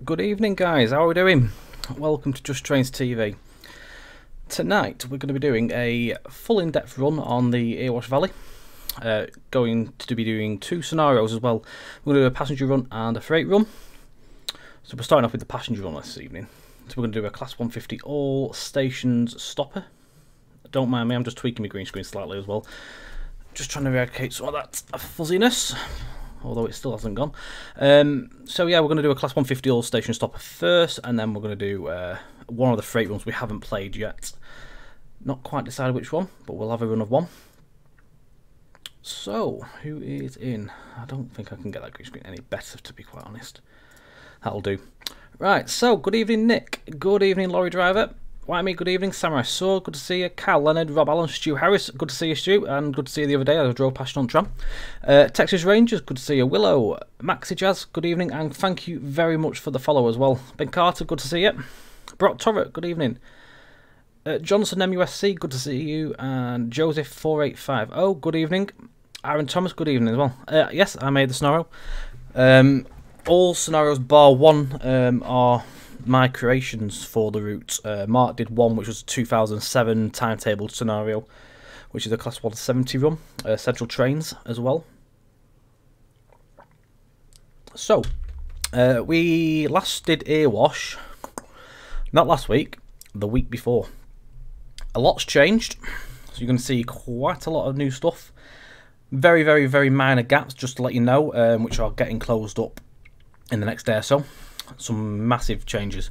Good evening, guys. How are we doing? Welcome to Just Trains TV. Tonight we're going to be doing a full in-depth run on the Erewash Valley. Going to be doing two scenarios as well. We're going to do a passenger run and a freight run. So we're starting off with the passenger run this evening. So we're going to do a Class 150 all stations stopper. Don't mind me, I'm just tweaking my green screen slightly as well. Just trying to eradicate some of that fuzziness, although it still hasn't gone. So yeah, we're going to do a Class 150 all station stopper first, and then we're going to do one of the freight runs we haven't played yet. Not quite decided which one, but we'll have a run of one. So, who is in? I don't think I can get that green screen any better, to be quite honest. That'll do. Right, so good evening, Nick. Good evening, lorry driver. Why me? Good evening, Samurai Sword. Good to see you. Cal Leonard, Rob Allen, Stu Harris. Good to see you, Stu. And good to see you the other day. I drove past on tram. Texas Rangers. Good to see you. Willow, Maxi Jazz. Good evening, and thank you very much for the follow as well. Ben Carter. Good to see you. Brock Torrett. Good evening. Johnson MUSC. Good to see you. And Joseph 4850. Good evening. Aaron Thomas. Good evening as well. Yes, I made the scenario. All scenarios bar one are my creations for the route. Mark did one which was a 2007 timetable scenario, which is a Class 170 run, Central Trains as well. So we last did Erewash, not last week, the week before. A lot's changed, so you're going to see quite a lot of new stuff. Very, very, very minor gaps, just to let you know, which are getting closed up in the next day or so. Some massive changes.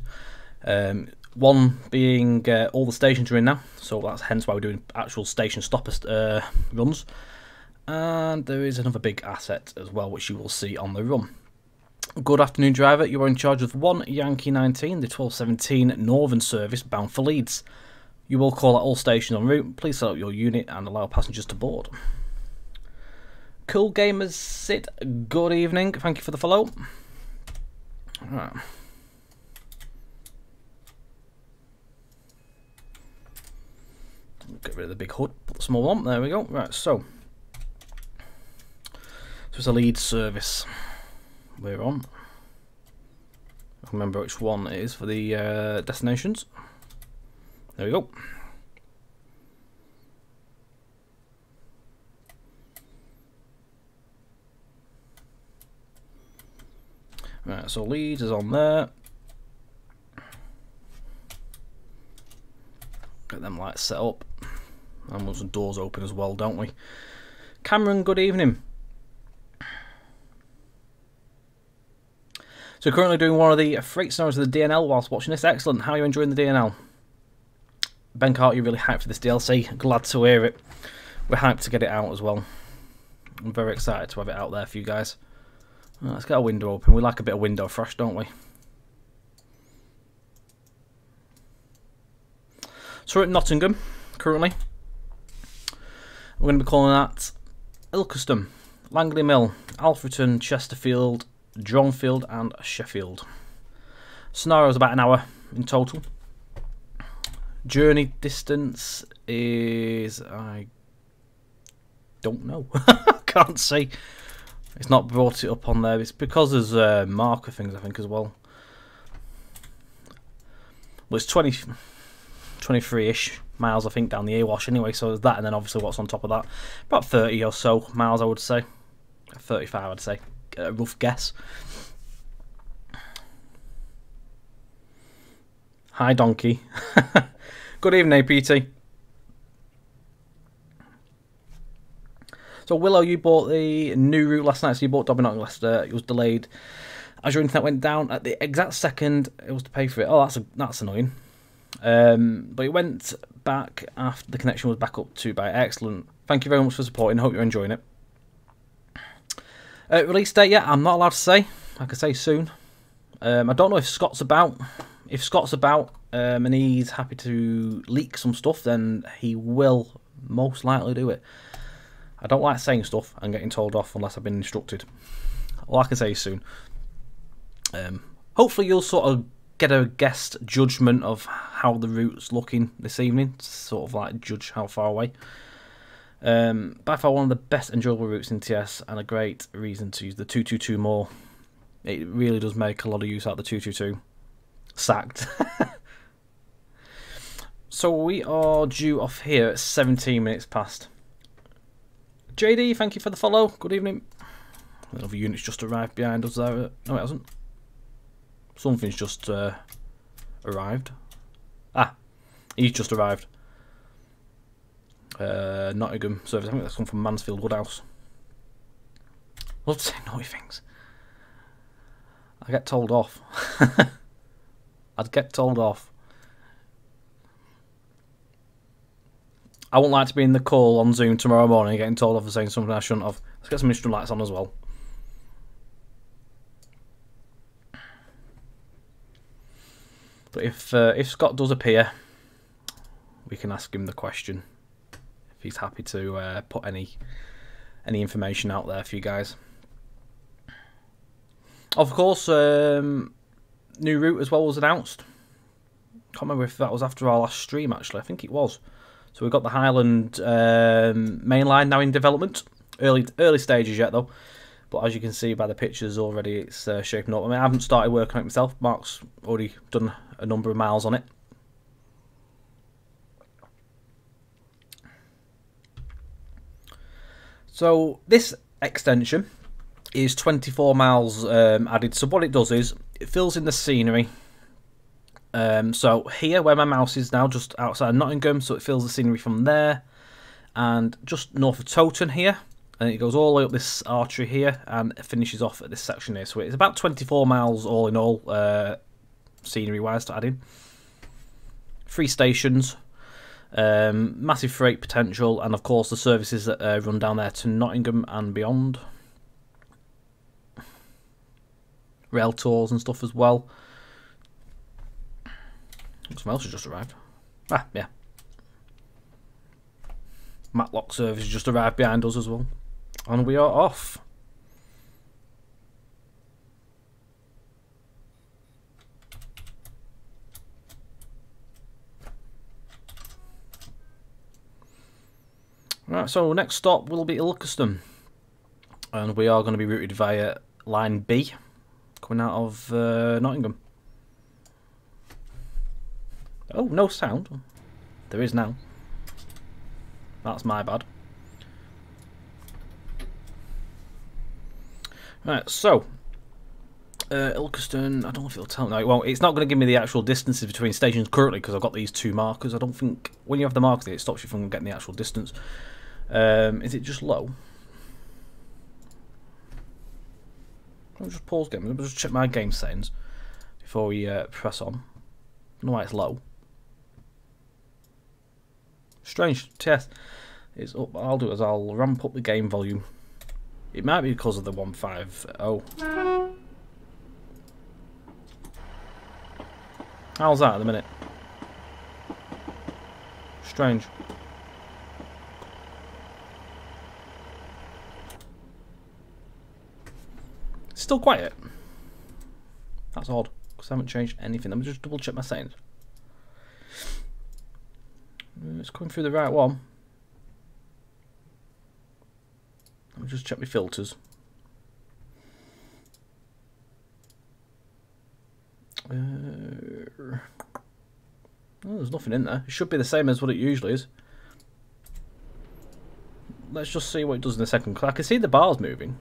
One being all the stations are in now, so that's hence why we're doing actual station stopper runs. And there is another big asset as well, which you will see on the run. Good afternoon, driver. You are in charge of 1 Yankee 19, the 1217 Northern service bound for Leeds. You will call at all stations en route. Please set up your unit and allow passengers to board. Cool Gamers Sid, good evening. Thank you for the follow. Right. Get rid of the big hood, put the small one, there we go. Right, so it's a Leeds service we're on. I can remember which one it is for the destinations. There we go. Right, so Leeds is on there. Get them lights set up. And want some doors open as well, don't we? Cameron, good evening. So currently doing one of the freight scenarios of the DNL whilst watching this. Excellent. How are you enjoying the DNL? Ben Carter, you're really hyped for this DLC. Glad to hear it. We're hyped to get it out as well. I'm very excited to have it out there for you guys. Let's get a window open. We like a bit of window fresh, don't we? So we're at Nottingham currently. We're going to be calling that Ilkeston, Langley Mill, Alfreton, Chesterfield, Dronfield and Sheffield. Scenario is about an hour in total. Journey distance is... I don't know. Can't see. It's not brought it up on there. It's because there's marker things, I think, as well. Well, it's 23-ish miles, I think, down the Erewash anyway. So there's that, and then obviously what's on top of that. About 30 or so miles, I would say. 35, I'd say. A rough guess. Hi, Donkey. Good evening, APT. So Willow, you bought the new route last night, so you bought Dobby Nottingham Leicester. It was delayed as your internet went down at the exact second it was to pay for it. Oh, that's annoying. But it went back after the connection was back up to by. Excellent. Thank you very much for supporting. Hope you're enjoying it. Release date, yeah, I'm not allowed to say. I can say soon. I don't know if Scott's about. If Scott's about and he's happy to leak some stuff, then he will most likely do it. I don't like saying stuff and getting told off unless I've been instructed. All I can say is soon. Hopefully you'll sort of get a guessed judgment of how the route's looking this evening. Sort of like judge how far away. By far one of the best enjoyable routes in TS and a great reason to use the 222 more It really does make a lot of use out of the 222. Sacked. So we are due off here at 17 minutes past. JD, thank you for the follow. Good evening. Another unit's just arrived behind us there. No, it hasn't. Something's just arrived. Ah, he's just arrived. Nottingham service. I think that's come from Mansfield Woodhouse. Love to say naughty things. I get told off. I'd get told off. I won't like to be in the call on Zoom tomorrow morning getting told off for saying something I shouldn't have. Let's get some instrument lights on as well. But if Scott does appear, we can ask him the question. If he's happy to put any information out there for you guys. Of course, new route as well was announced. Can't remember if that was after our last stream actually. I think it was. So we've got the Highland main line now in development. Early stages yet though. But as you can see by the pictures already, it's shaping up. I mean, I haven't started working on it myself. Mark's already done a number of miles on it. So this extension is 24 miles added. So what it does is it fills in the scenery. So here where my mouse is now, just outside Nottingham, so it fills the scenery from there, and just north of Towton here, and it goes all the way up this artery here and it finishes off at this section here. So it's about 24 miles all in all, scenery wise, to add in. 3 stations, massive freight potential, and of course the services that run down there to Nottingham and beyond. Rail tours and stuff as well. Something else has just arrived. Ah, yeah. Matlock service just arrived behind us as well. And we are off. Right, so next stop will be Ilkeston. And we are going to be routed via line B, coming out of Nottingham. Oh, no sound. There is now. That's my bad. Right, so Ilkeston, I don't know if it'll tell. No, it won't. It's not going to give me the actual distances between stations currently because I've got these 2 markers. I don't think when you have the markers, it stops you from getting the actual distance. Is it just low? I'll just pause game. I'll just check my game settings before we press on. I don't know why it's low. Strange test. It's up. I'll do it as I'll ramp up the game volume. It might be because of the 150. How's that at the minute? Strange. Still quiet. That's odd because I haven't changed anything. Let me just double check my settings. It's coming through the right one. Let me just check my filters. Oh, there's nothing in there. It should be the same as what it usually is. Let's just see what it does in a second, because I can see the bars moving.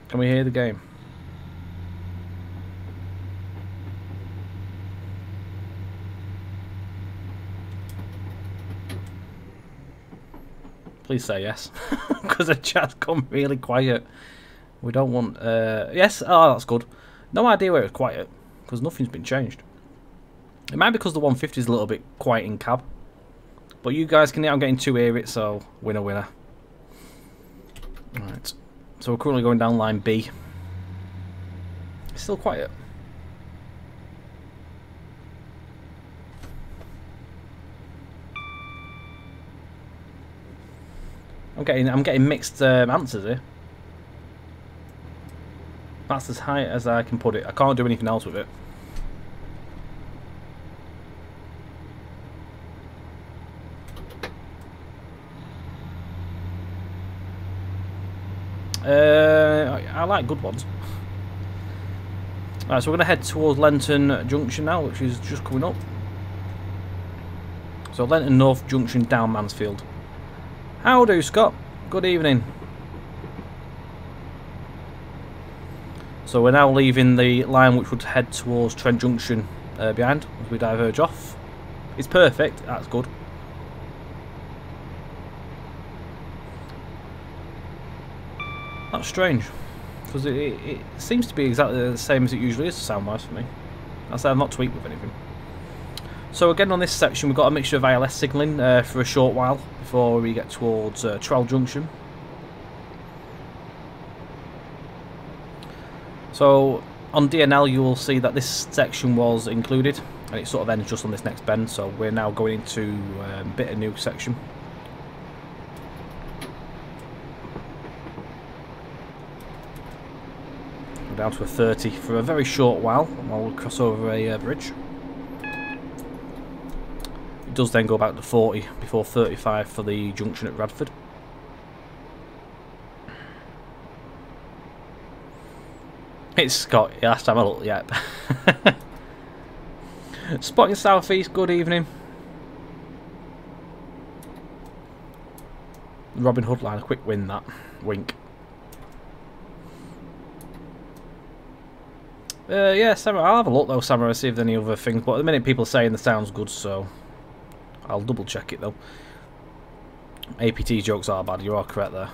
Can we hear the game? Please say yes, because the chat's gone really quiet. We don't want... yes? Oh, that's good. No idea where it's quiet, because nothing's been changed. It might be because the 150 is a little bit quiet in cab. But you guys can... I'm getting to hear it, so winner, winner. Right. So we're currently going down line B. It's still quiet. I'm getting mixed answers here. That's as high as I can put it. I can't do anything else with it. I like good ones. Right, so we're going to head towards Lenton Junction now, which is just coming up. So Lenton North Junction down Mansfield. How do, Scott? Good evening. So we're now leaving the line which would head towards Trent Junction behind as we diverge off. It's perfect, that's good. That's strange, because it seems to be exactly the same as it usually is sound-wise for me. I say I've not tweaked with anything. So again on this section we've got a mixture of ILS signalling for a short while before we get towards Trell Junction. So on DNL you will see that this section was included and it sort of ends just on this next bend, so we're now going into a bit of new section. We're down to a 30 for a very short while we cross over a bridge. It does then go back to 40 before 35 for the junction at Radford. It's Scott, yeah, last time I looked, yep. Spotting southeast, good evening. Robin Hood line, a quick win that. Wink. Yeah, Samurai, I'll have a look though, Samurai, see if there's any other things, but at the minute people are saying the sound's good, so I'll double check it though. APT jokes are bad, you are correct there.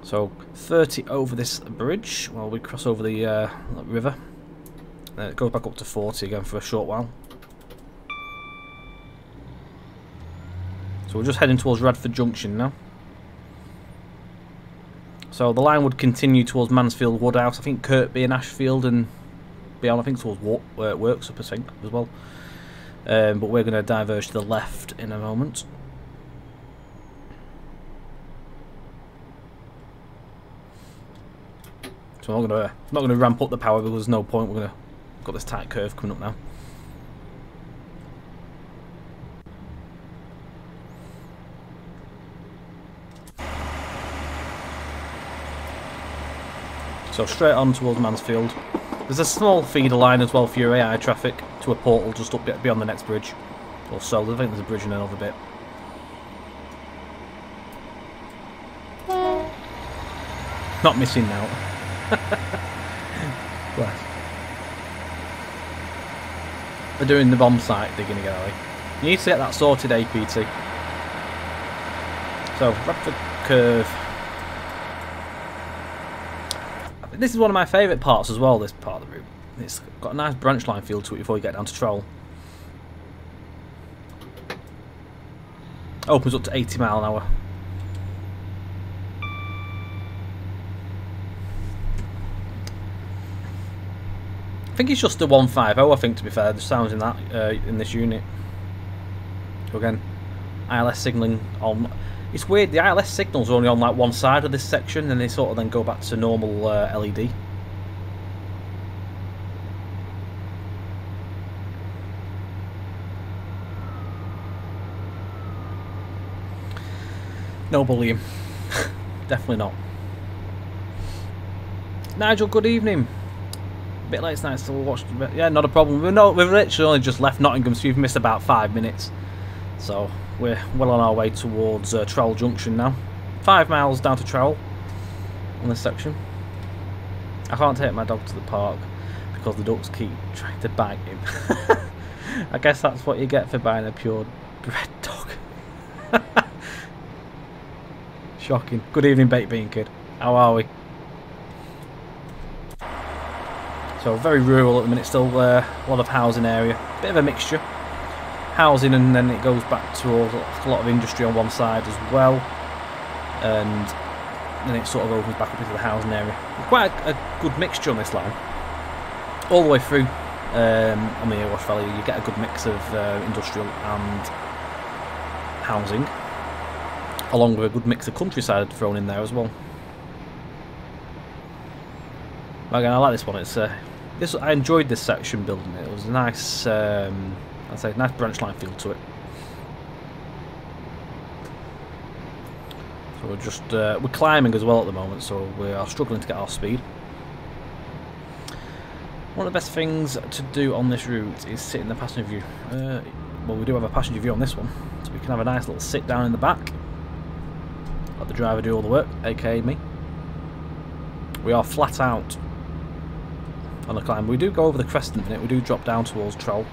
So 30 over this bridge while we cross over the river. Then it goes back up to 40 again for a short while. So we're just heading towards Radford Junction now. So the line would continue towards Mansfield Woodhouse, I think Kirkby and Ashfield, and beyond, I think towards Worksop, I think, as well. But we're going to diverge to the left in a moment. So I'm not going to ramp up the power because there's no point. We've got this tight curve coming up now. So straight on towards Mansfield. There's a small feeder line as well for your AI traffic to a portal just up beyond the next bridge. Or so, I think there's a bridge in another bit. Not missing out. They're doing the bomb site digging again, are they? You need to get that sorted, APT. So, Radford Curve. This is one of my favourite parts as well, this part of the route. It's got a nice branch line feel to it before you get down to Troll. Opens up to 80 mile an hour. I think it's just the 150, I think, to be fair, the sounds in that in this unit. So again, ILS signalling on. It's weird, the ILS signals are only on like one side of this section and they sort of then go back to normal LED. No bullying. Definitely not. Nigel, good evening. Bit late tonight, still watched a bit. Yeah, not a problem. We've literally only just left Nottingham, so you've missed about 5 minutes. So we're well on our way towards Trowell Junction now. 5 miles down to Trowell on this section. I can't take my dog to the park because the ducks keep trying to bite him. I guess that's what you get for buying a pure bred dog. Shocking. Good evening, Baked Bean Kid. How are we? So very rural at the minute, still a lot of housing area. Bit of a mixture. Housing, and then it goes back to a lot of industry on one side as well. And then it sort of opens back up into the housing area. Quite a good mixture on this line. All the way through on the Erewash Valley, you get a good mix of industrial and housing, along with a good mix of countryside thrown in there as well. Again, I like this one. It's I enjoyed this section building it. It was a nice, I'd say, nice branch line feel to it. So we're just we're climbing as well at the moment, so we are struggling to get our speed. One of the best things to do on this route is sit in the passenger view. Well, we do have a passenger view on this one, so we can have a nice little sit down in the back. Let the driver do all the work, aka me. We are flat out on the climb. We do go over the crest in a minute, we do drop down towards Troll.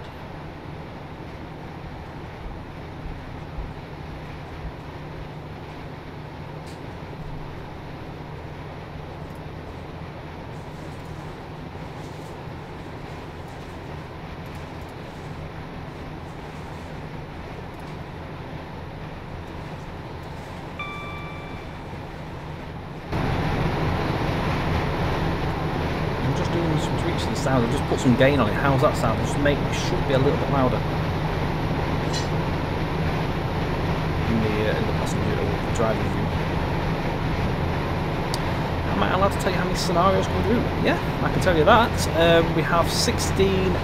Some tweaks to the sound. I'll just put some gain on it. How's that sound? Just make it should be a little bit louder in the passenger or the driving view. Am I allowed to tell you how many scenarios come through? Yeah, I can tell you that. We have 16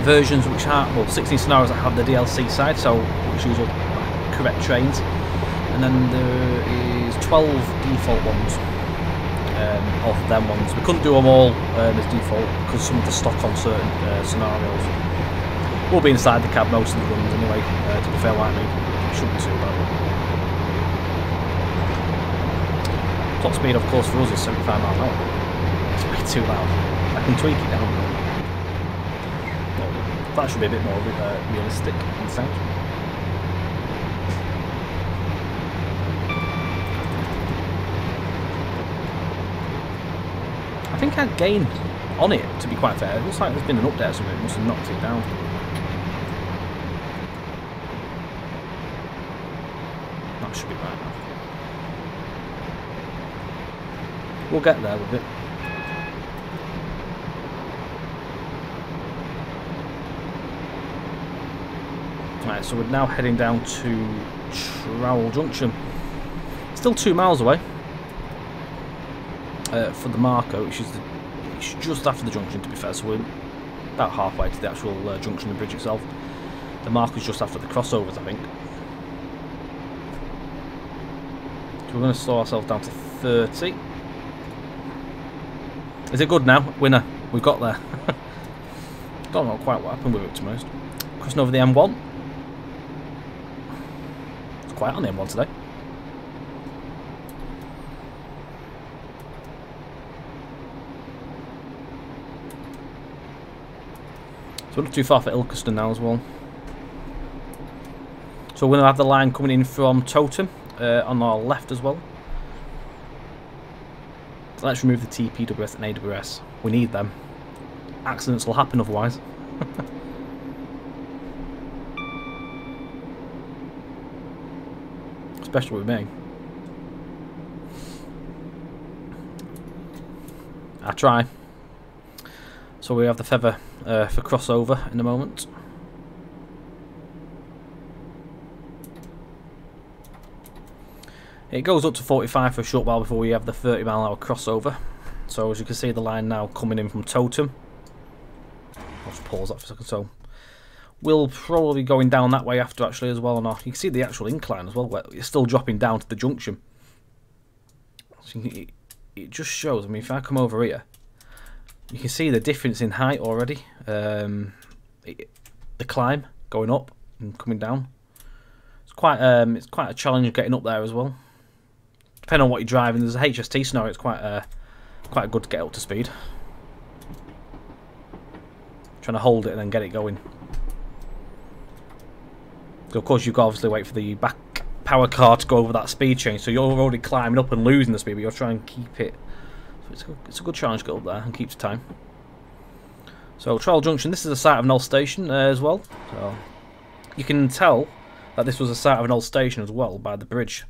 versions which have, well, 16 scenarios that have the DLC side, so which use all correct trains, and then there is 12 default ones. Of them ones. We couldn't do them all as default because some of the stock on certain scenarios will be inside the cab most of the runs anyway, to be fair, like me. It shouldn't be too bad. Top speed, of course, for us is 75 miles an hour. It's way too loud. I can tweak it down. Well, that should be a bit more realistic in sound. I think I gained on it, to be quite fair. It looks like there's been an update or something, it must have knocked it down. That should be right now. We'll get there with it. Right, so we're now heading down to Trowell Junction. Still 2 miles away. For the Marco, which is it's just after the junction, to be fair, so we're about halfway to the actual junction and bridge itself. The Marco's just after the crossovers, I think. So we're going to slow ourselves down to 30. Is it good now? Winner. We got there. Don't know quite what happened with it, to be honest. Crossing over the M1. It's quiet on the M1 today. So we're not too far for Ilkeston now as well. So we're going to have the line coming in from Totem on our left as well. So let's remove the TPWS and AWS. We need them. Accidents will happen otherwise. Especially with me. I try. So we have the feather for crossover in a moment. It goes up to 45 for a short while before we have the 30-mile-an-hour crossover. So as you can see, the line now coming in from Totem. I'll just pause that for a second. So we'll probably be going down that way after actually as well. You can see the actual incline as well, where it's still dropping down to the junction. So it just shows. I mean, if I come over here, you can see the difference in height already. The climb going up and coming down. It's quite a challenge getting up there as well. Depending on what you're driving, there's a HST scenario. It's quite good to get up to speed. Trying to hold it and then get it going. So of course you've got to obviously wait for the back power car to go over that speed change. So you're already climbing up and losing the speed, but you're trying to keep it. So it's a good challenge to get up there and keeps time. So Trowell Junction, this is the site of an old station as well. So you can tell that this was the site of an old station as well by the bridge.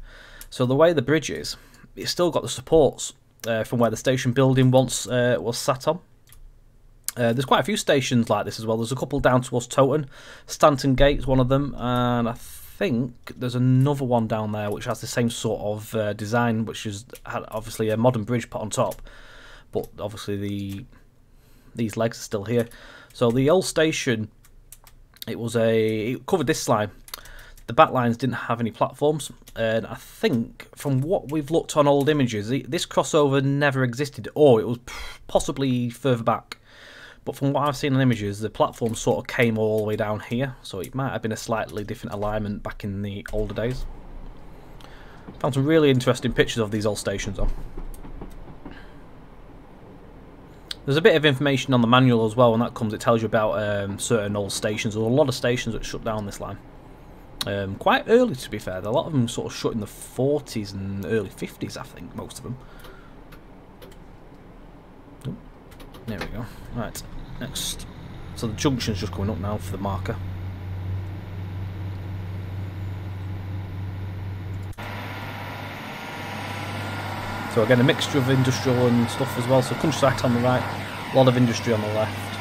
So the way the bridge is, it's still got the supports from where the station building once was sat on. There's quite a few stations like this as well. There's a couple down towards Toten. Stanton Gate's one of them, and I think there's another one down there which has the same sort of design, which is had obviously a modern bridge put on top, but obviously these legs are still here. So the old station, it covered this line. the back lines didn't have any platforms, and I think from what we've looked on old images, this crossover never existed, or it was possibly further back. But from what I've seen on images, the platform sort of came all the way down here, so it might have been a slightly different alignment back in the older days. Found some really interesting pictures of these old stations though. There's a bit of information on the manual as well. When that comes, it tells you about certain old stations. There's a lot of stations that shut down this line. Quite early, to be fair. A lot of them sort of shut in the 40s and early 50s, I think, most of them. Oh, there we go. Right, next. So the junction's just coming up now for the marker. So again, a mixture of industrial and stuff as well. So countryside on the right, a lot of industry on the left,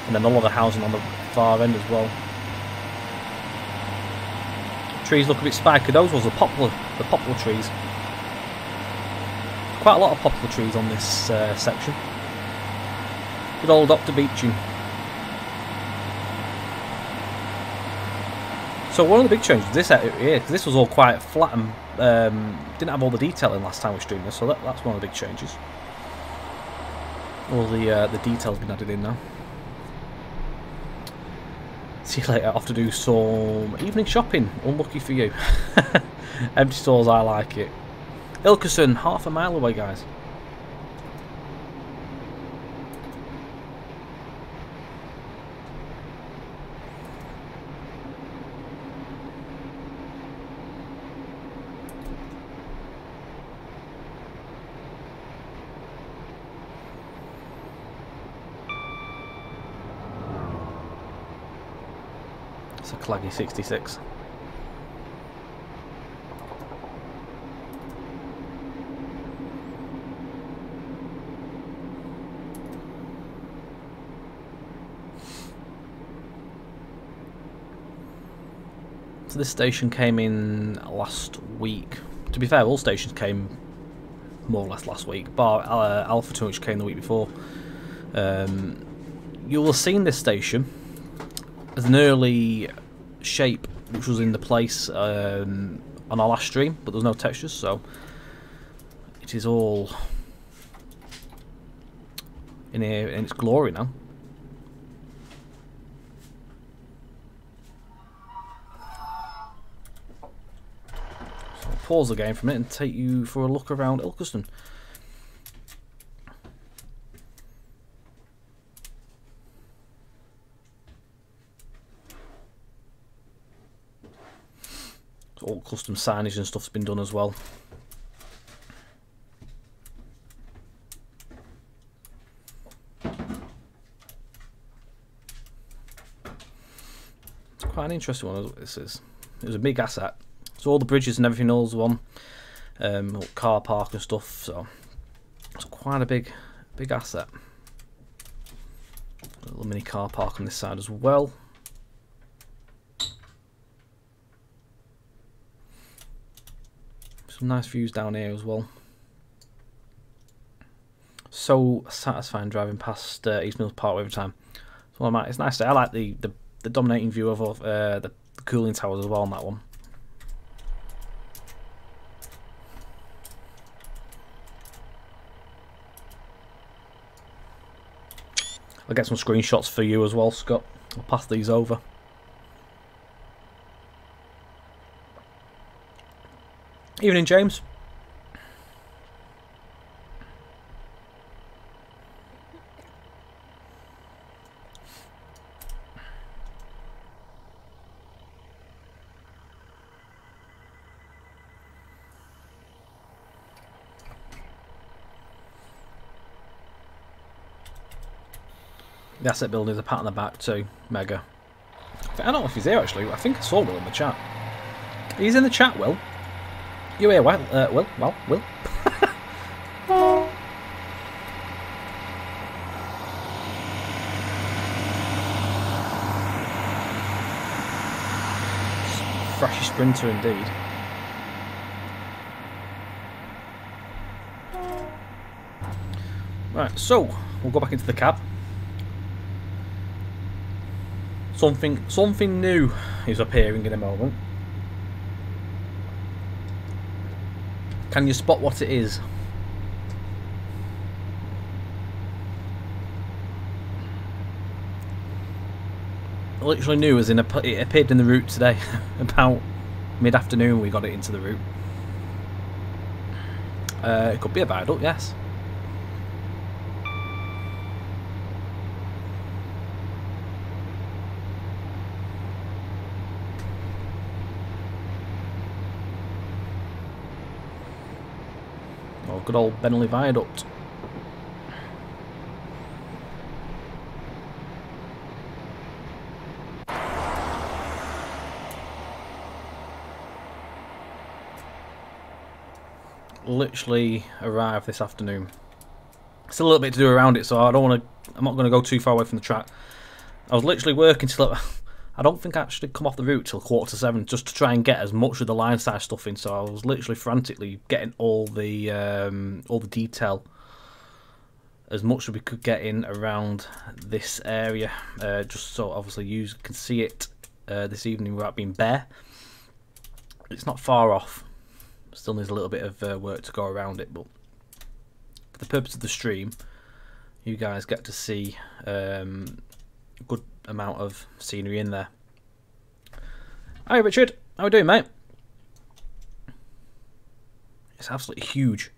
and then a lot of housing on the far end as well. Trees look a bit spiky. Those was the poplar trees. Quite a lot of poplar trees on this section. Good old Dr. Beeching. So one of the big changes this area here, because this was all quite flat and didn't have all the detailing last time we streamed this, so that's one of the big changes. All the details been added in now. See you later. I have to do some evening shopping. Unlucky for you. Empty stores, I like it. Ilkerson, half a mile away, guys. It's a claggy 66. So this station came in last week. To be fair, all stations came more or less last week, bar Alpha, which came the week before. You will have seen this station as an early shape which was in the place on our last stream, but there's no textures, so it is all in here in its glory now. So I'll pause the game for a minute and take you for a look around Ilkeston. All custom signage and stuff's been done as well. It's quite an interesting one. This is. It was a big asset. So all the bridges and everything, all one car park and stuff. So it's quite a big asset. A little mini car park on this side as well. Some nice views down here as well. So satisfying driving past East Mills Parkway every time. So it's nice. I like the dominating view of the cooling towers as well on that one. I'll get some screenshots for you as well, Scott. I'll pass these over. Evening, James. The asset building is a pat on the back too. Mega. I don't know if he's here actually. I think I saw Will in the chat. He's in the chat, Will. You here, Will? Will? Flashy sprinter indeed. Right, so we'll go back into the cab. Something new is appearing in a moment. Can you spot what it is? I literally knew it appeared in the route today. About mid-afternoon we got it into the route. It could be a viaduct, yes. Oh, good old Bentley Viaduct. Literally arrived this afternoon. Still a little bit to do around it, so I'm not going to go too far away from the track. I was literally working till I don't think I actually come off the route till 7:15, just to try and get as much of the line side stuff in. So I was literally frantically getting all the detail, as much as we could get in around this area, just so obviously you can see it this evening without being bare. It's not far off. Still needs a little bit of work to go around it, but for the purpose of the stream, you guys get to see a good amount of scenery in there. Hi Richard, how are we doing, mate? It's absolutely huge.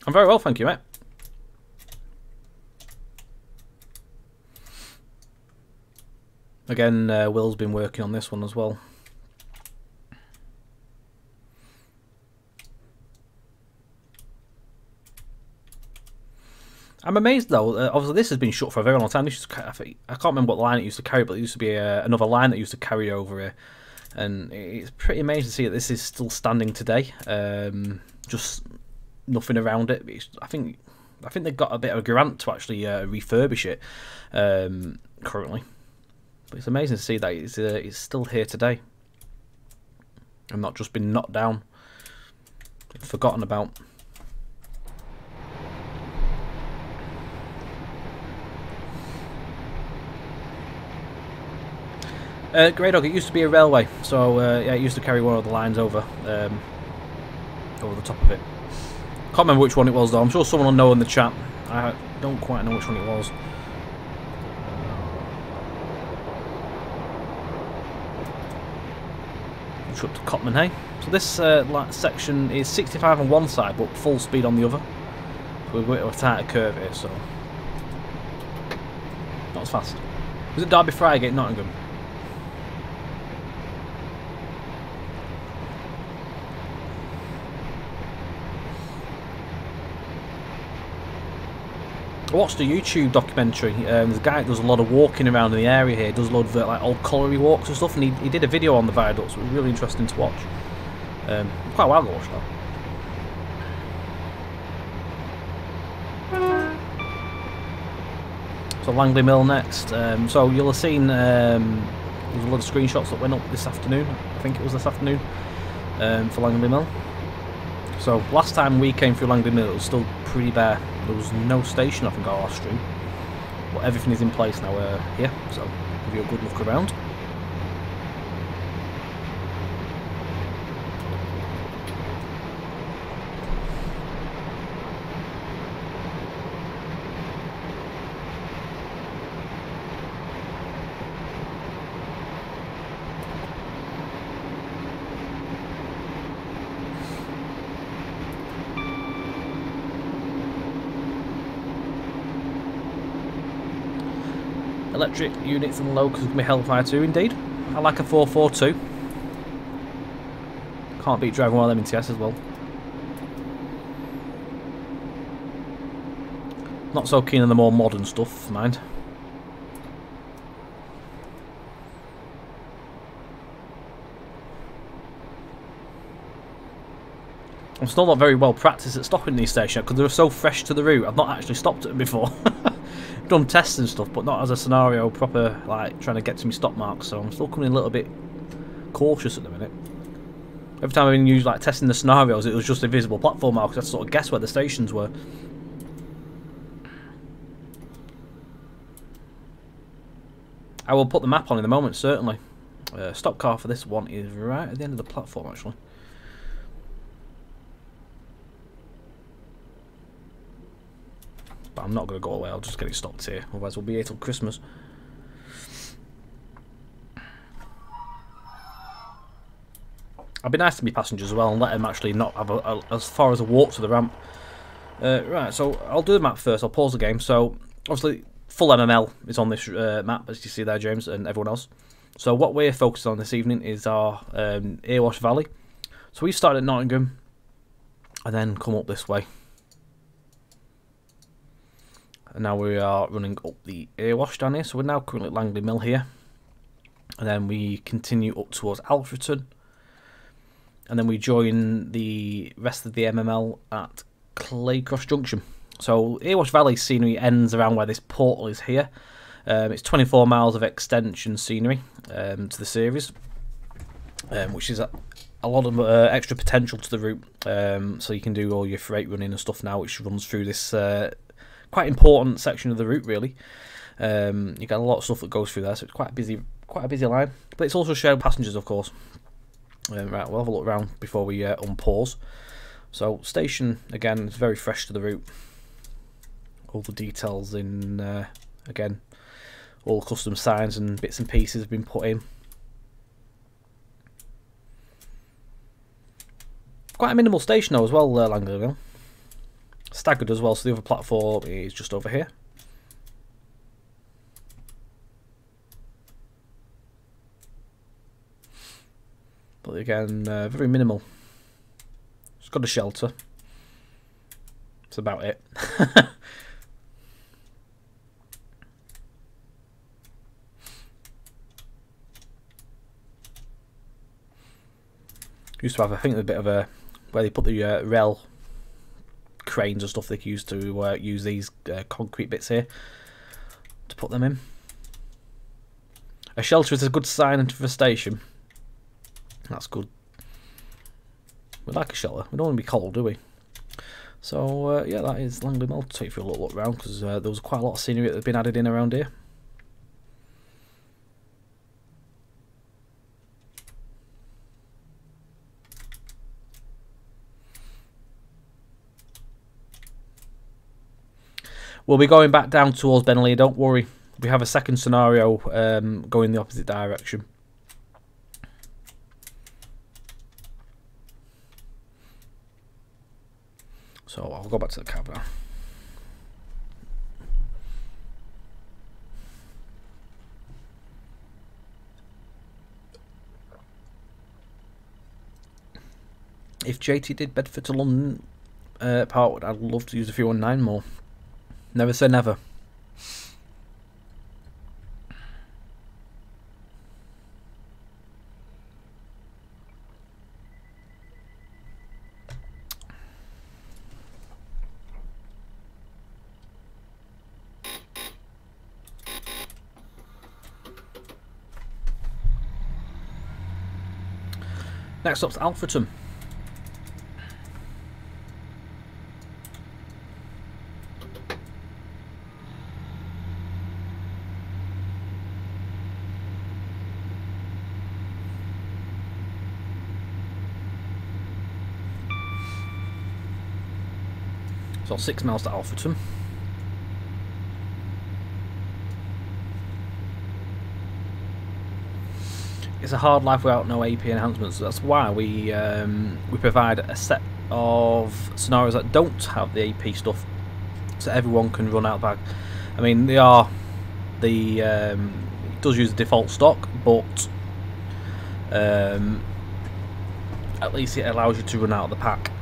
I'm very well, thank you, mate. Again, Will's been working on this one as well. I'm amazed though. Obviously, this has been shut for a very long time. I can't remember what line it used to carry, but it used to be another line that used to carry over here, and it's pretty amazing to see that this is still standing today. Just nothing around it. I think they've got a bit of a grant to actually refurbish it currently. But it's amazing to see that it's still here today and not just been knocked down, forgotten about. Grey Dog, it used to be a railway, so yeah, it used to carry one of the lines over the top of it. Can't remember which one it was though. I'm sure someone will know in the chat. I don't quite know which one it was. Up to Cotman, hey? So this section is 65 on one side, but full speed on the other. So we're going to a tighter curve here, so not as fast. Was it Derby Friargate, Nottingham? I watched a YouTube documentary. There's a guy that does a lot of walking around in the area here. Does a lot of like old colliery walks and stuff, and he did a video on the viaducts. It was really interesting to watch. Quite a while ago, watch that. So Langley Mill next. So you'll have seen there's a lot of screenshots that went up this afternoon. I think it was this afternoon for Langley Mill. So last time we came through Langley Mill, it was still pretty bare. There was no station, I think, our last stream. But everything is in place now here, so give you a good look around. Electric units and locals can be Hellfire too, indeed. I like a 442. Can't beat driving one of them in TS as well. Not so keen on the more modern stuff, mind. I'm still not very well practiced at stopping these stations because they're so fresh to the route. I've not actually stopped at them before. Done tests and stuff, but not as a scenario proper, like trying to get to my stop marks. So I'm still coming in a little bit cautious at the minute. Every time I've been used like testing the scenarios, it was just a visible platform mark. I had to sort of guess where the stations were. I will put the map on in a moment, certainly. Stop car for this one is right at the end of the platform, actually. But I'm not going to go away, I'll just get it stopped here, otherwise we'll be here till Christmas. I'd be nice to be passengers as well and let them actually not have as far as a walk to the ramp. Right, so I'll do the map first, I'll pause the game. So, obviously, full MML is on this map, as you see there, James, and everyone else. So what we're focused on this evening is our Erewash Valley. So we started at Nottingham, and then come up this way. And now we are running up the Erewash down here, so we're now currently at Langley Mill here. And then we continue up towards Alfreton. And then we join the rest of the MML at Claycross Junction. So Erewash Valley scenery ends around where this portal is here. It's 24 miles of extension scenery to the series, which is a lot of extra potential to the route. So you can do all your freight running and stuff now, which runs through this quite important section of the route, really. You got a lot of stuff that goes through there, so it's quite a busy line. But it's also shared passengers, of course. Right, we'll have a look around before we unpause. So, station, again, is very fresh to the route. All the details in, again, all the custom signs and bits and pieces have been put in. Quite a minimal station though as well, Langley Mill. Staggered as well, so the other platform is just over here. But again, very minimal. It's got a shelter. That's about it. Used to have, I think, a bit of a where they put the rail cranes and stuff. They used to use these concrete bits here to put them in. A shelter is a good sign for a station. That's good. We like a shelter. We don't want to be cold, do we? So yeah, that is Langley Mill. I'll take you for a little look around because there was quite a lot of scenery that had been added in around here. We'll be going back down towards Bentley, don't worry. We have a second scenario going the opposite direction. So I'll go back to the cab now. If JT did Bedford to London part, I'd love to use a 319 more. Never say never. Next up's Alfreton. So 6 miles to Alfreton. It's a hard life without no AP enhancements. So that's why we provide a set of scenarios that don't have the AP stuff, so everyone can run out back. I mean, they are it does use the default stock, but at least it allows you to run out of the pack.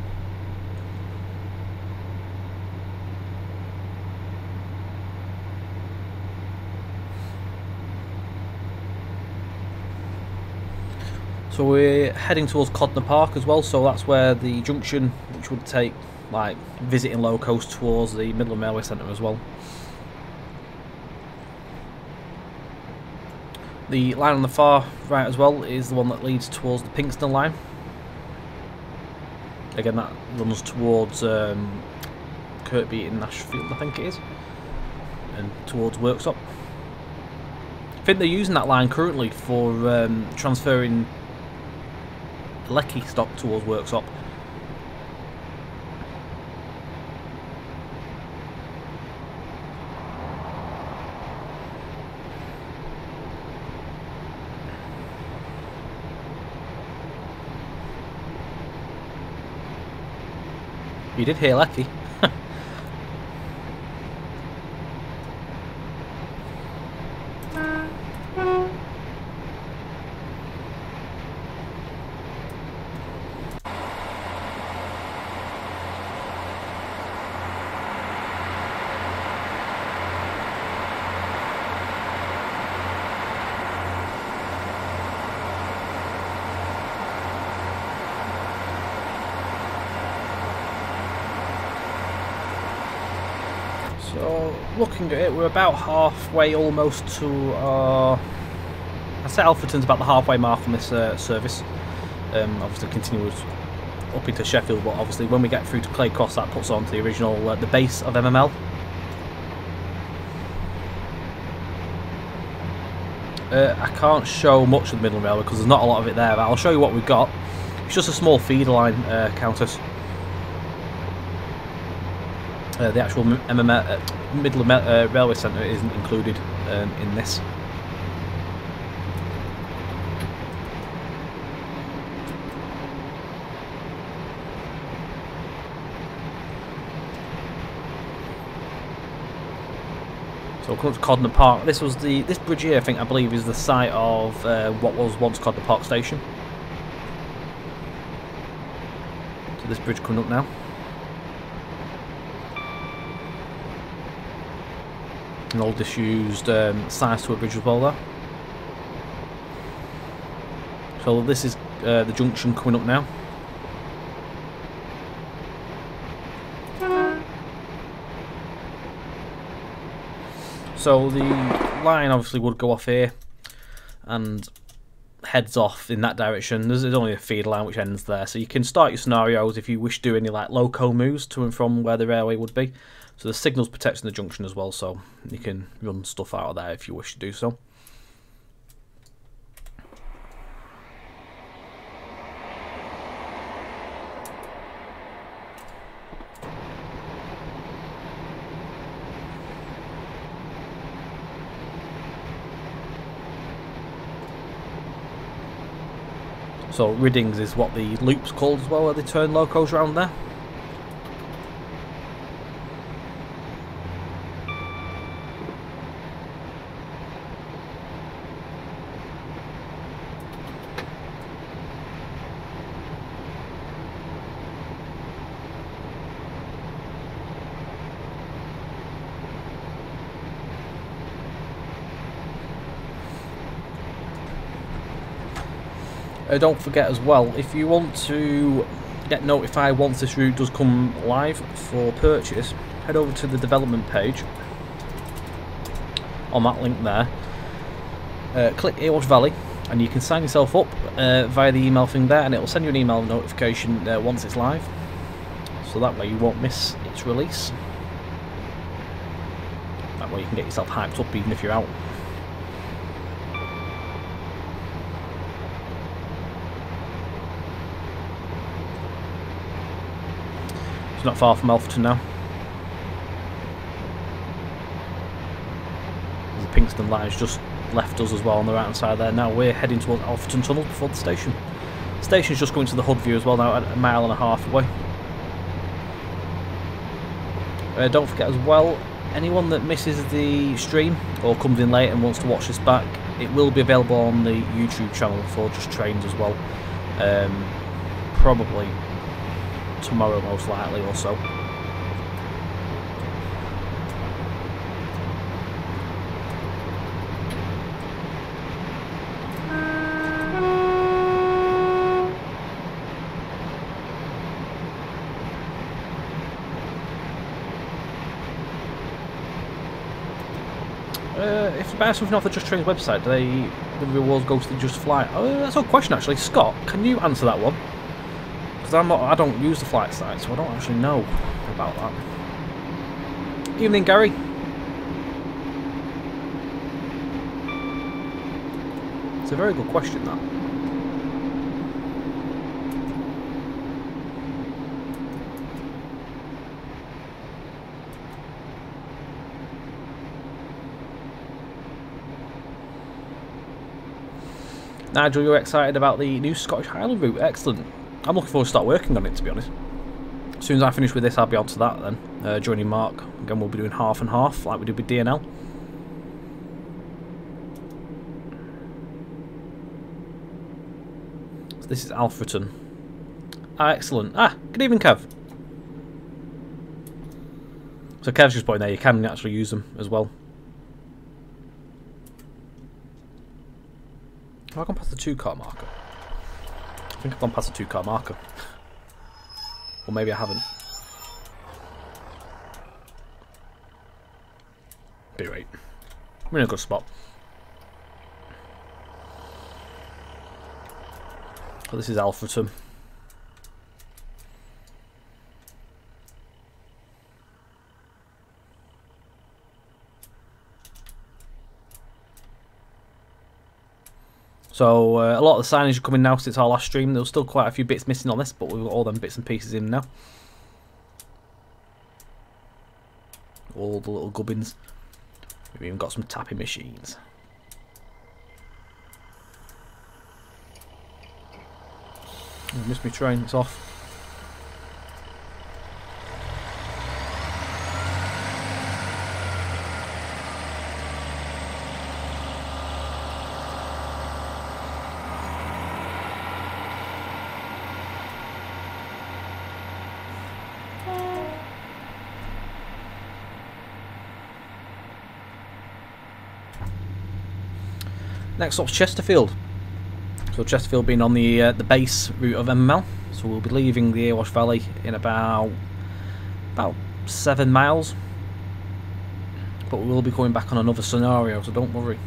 So we're heading towards Codner Park as well, so that's where the junction, which would take like visiting locos towards the Midland Railway Centre as well. The line on the far right as well is the one that leads towards the Pinkston line. Again, that runs towards Kirkby in Nashfield, I think it is, and towards Worksop. I think they're using that line currently for transferring Lecky stock towards Worksop. You did hear Lecky. So, looking at it, we're about halfway almost to our... I'd say Alfreton's about the halfway mark on this service. Obviously continues up into Sheffield, but obviously when we get through to Clay Cross, that puts on to the original, the base of MML. I can't show much of the Midland Railway because there's not a lot of it there, but I'll show you what we've got. It's just a small feeder line, Countess. The actual Midland Railway Centre isn't included in this. So we'll come up to Codnor Park. This bridge here, I believe, is the site of what was once Codnor Park Station. So this bridge coming up now. An old disused size to a bridge as well there. So this is the junction coming up now. So the line obviously would go off here and heads off in that direction. There's only a feeder line which ends there, so you can start your scenarios if you wish to do any like loco moves to and from where the railway would be. So the signal's protecting the junction as well, so you can run stuff out of there if you wish to do so. So riddings is what the loop's called as well, where they turn locos around there. Don't forget as well, if you want to get notified once this route does come live for purchase, head over to the development page on that link there. Click Erewash Valley and you can sign yourself up via the email thing there, and it will send you an email notification once it's live, so that way you won't miss its release. That way you can get yourself hyped up even if you're out. It's not far from Alfreton now. The Pinkston line has just left us as well on the right hand side there. Now we're heading towards Alfreton Tunnel before the station. The station's just going to the Hood view as well now, at 1.5 miles away. Don't forget as well, anyone that misses the stream or comes in late and wants to watch this back, it will be available on the YouTube channel for just trains as well. Probably tomorrow most likely or so. If you buy something off the Just Trains website, do the rewards go to the Just Flight? Oh, that's a good question actually. Scott, can you answer that one? I don't use the flight site, so I don't actually know about that. Evening, Gary. It's a very good question, that. Nigel, you're excited about the new Scottish Highland route. Excellent. I'm looking forward to start working on it, to be honest. As soon as I finish with this, I'll be on to that then. Joining Mark. Again, we'll be doing half and half, like we did with DNL. So this is Alfreton. Ah, excellent. Ah, good evening, Kev. So Kev's just pointing there, you can actually use them as well. Have I gone past the 2-car marker? I think I've gone past the 2-car marker. Or maybe I haven't. Be right. We're in a good spot. Oh, this is Alfreton. So a lot of the signage are coming now since our last stream. There was still quite a few bits missing on this, but we've got all them bits and pieces in now. All the little gubbins. We've even got some tapping machines. I missed my train, it's off. Next up's Chesterfield. So Chesterfield being on the base route of MML. So we'll be leaving the Erewash Valley in about 7 miles. But we will be going back on another scenario, so don't worry.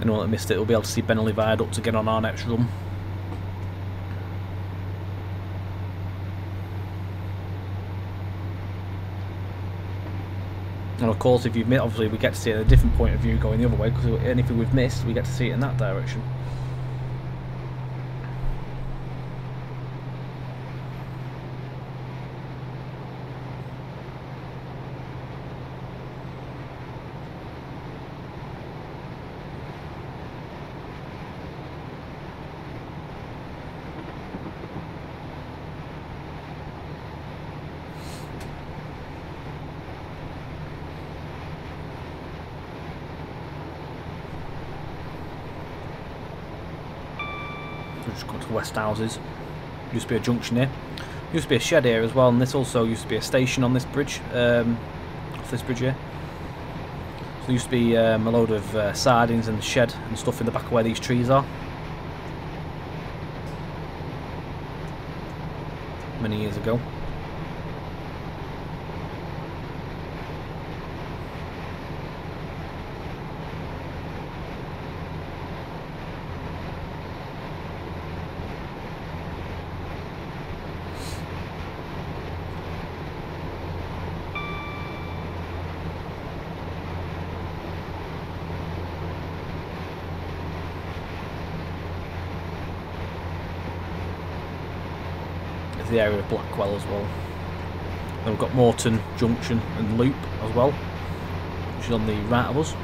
Anyone that missed it will be able to see Benelli Viaduct again on our next run. And of course, if you've missed, obviously we get to see it at a different point of view going the other way, because anything we've missed, we get to see it in that direction. Just got to West Houses. Used to be a junction here. Used to be a shed here as well, and this also used to be a station on this bridge, off this bridge here. So there used to be a load of sardines and shed and stuff in the back of where these trees are. Many years ago. The area of Blackwell as well. Then we've got Morton, Junction and Loop as well, which is on the right of us.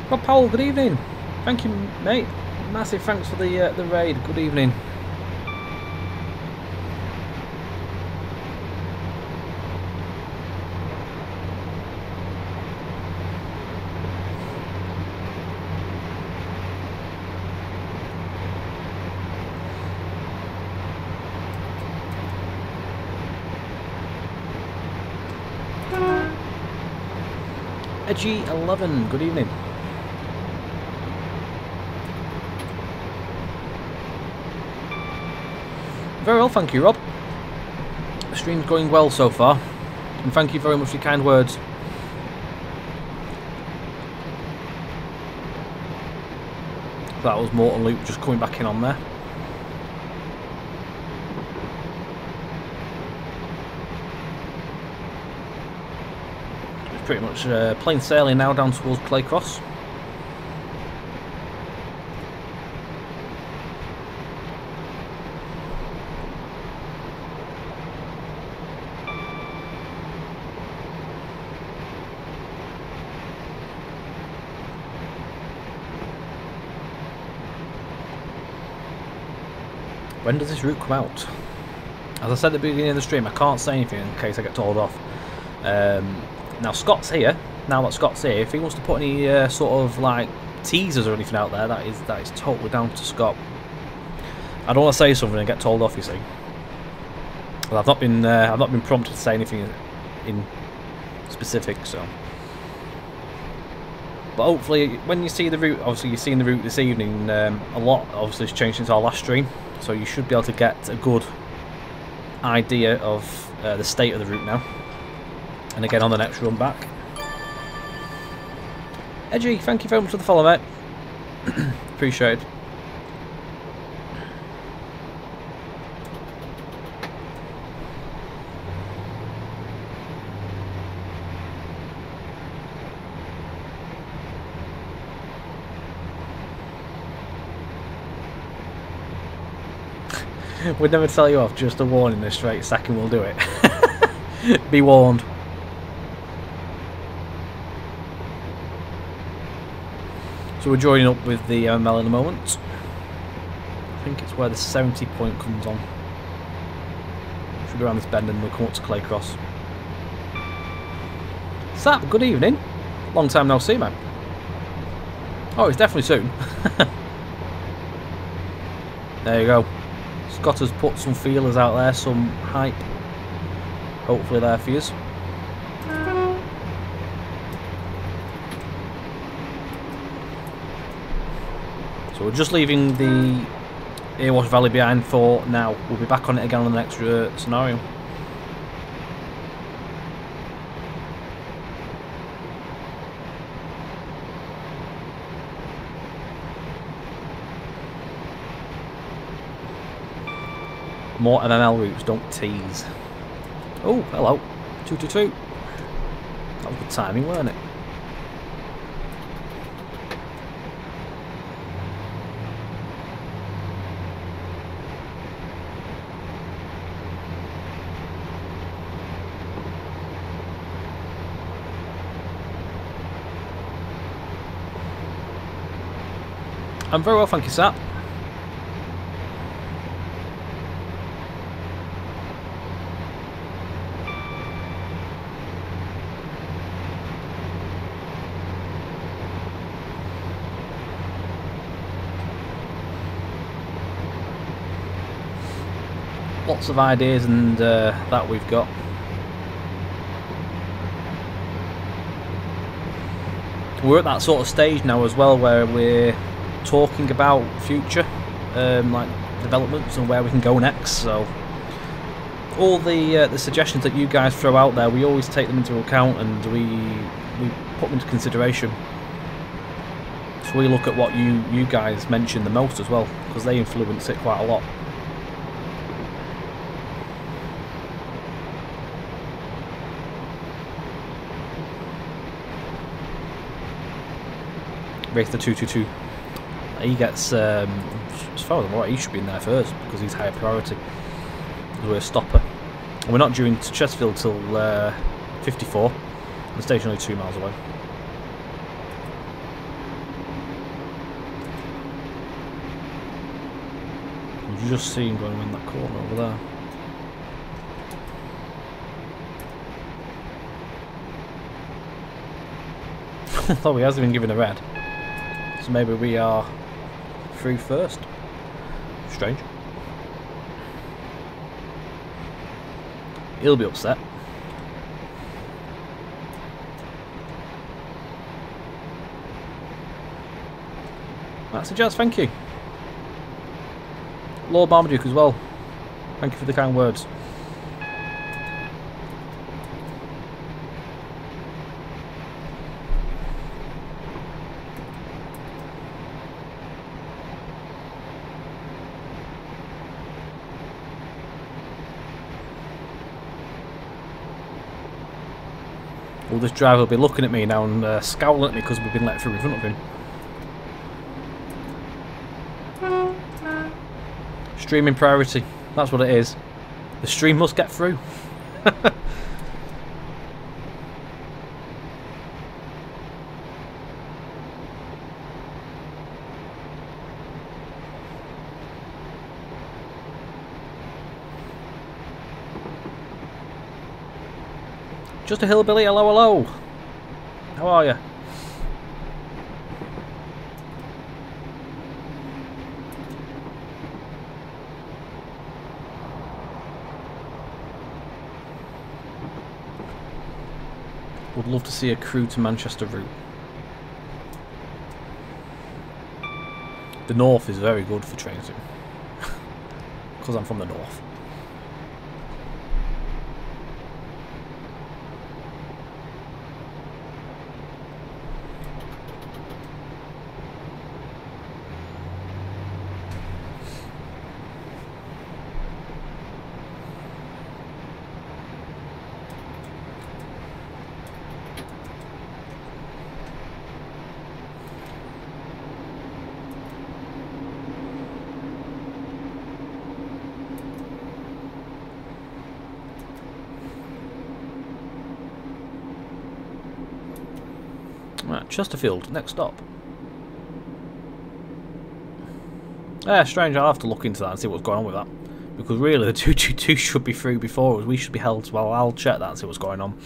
Rob Powell, good evening. Thank you, mate. Massive thanks for the raid. Good evening. Edgy11, good evening. Very well, thank you, Rob. The stream's going well so far. And thank you very much for your kind words. That was Morton Loop just coming back in on there. It's pretty much plain sailing now down towards Claycross. When does this route come out? As I said at the beginning of the stream, I can't say anything in case I get told off. Now Scott's here. Now that Scott's here, if he wants to put any sort of like teasers or anything out there, that is totally down to Scott. I don't want to say something and get told off, you see. Well, I've not been prompted to say anything in specific, so. But hopefully, when you see the route, obviously you've seen the route this evening. A lot obviously has changed since our last stream, so you should be able to get a good idea of the state of the route now. And again on the next run back. Edgy, thank you very much for the follow, mate. Appreciated. We'd never tell you off, just a warning, this straight second will do it. Be warned. So we're joining up with the ML in a moment. I think it's where the 70 point comes on. Should be around this bend and we'll come up to Claycross. Sap, good evening. Long time no see, man. Oh, it's definitely soon. There you go. Scott has put some feelers out there, some hype. Hopefully there for you. So we're just leaving the Erewash Valley behind for now. We'll be back on it again on the next scenario. More MML routes, don't tease. Oh, hello. 222. That was good timing, weren't it? I'm very well, thank you, Sap. Lots of ideas and that we've got. We're at that sort of stage now as well where we're talking about future like developments and where we can go next. So all the suggestions that you guys throw out there, we always take them into account and we put them into consideration. So we look at what you guys mention the most as well, because they influence it quite a lot. Race the 222. He gets, as far as I'm aware, he should be in there first because he's higher priority. Because we're a stopper. And we're not due into Chesterfield till 54. The station only 2 miles away. You just see him going around that corner over there. Although he hasn't been given a red. So maybe we are through first. Strange. He'll be upset. That's a jazz, thank you. Lord Marmaduke as well. Thank you for the kind words. Well, this driver will be looking at me now and scowling at me because we've been let through in front of him. Streaming priority. That's what it is. The stream must get through. Just a hillbilly, hello, hello. How are you? Would love to see a Crewe to Manchester route. The north is very good for trains, because I'm from the north. Right, Chesterfield, next stop. Strange, I'll have to look into that and see what's going on with that. Because really, the 222 should be through before us. We should be held. Well, I'll check that and see what's going on.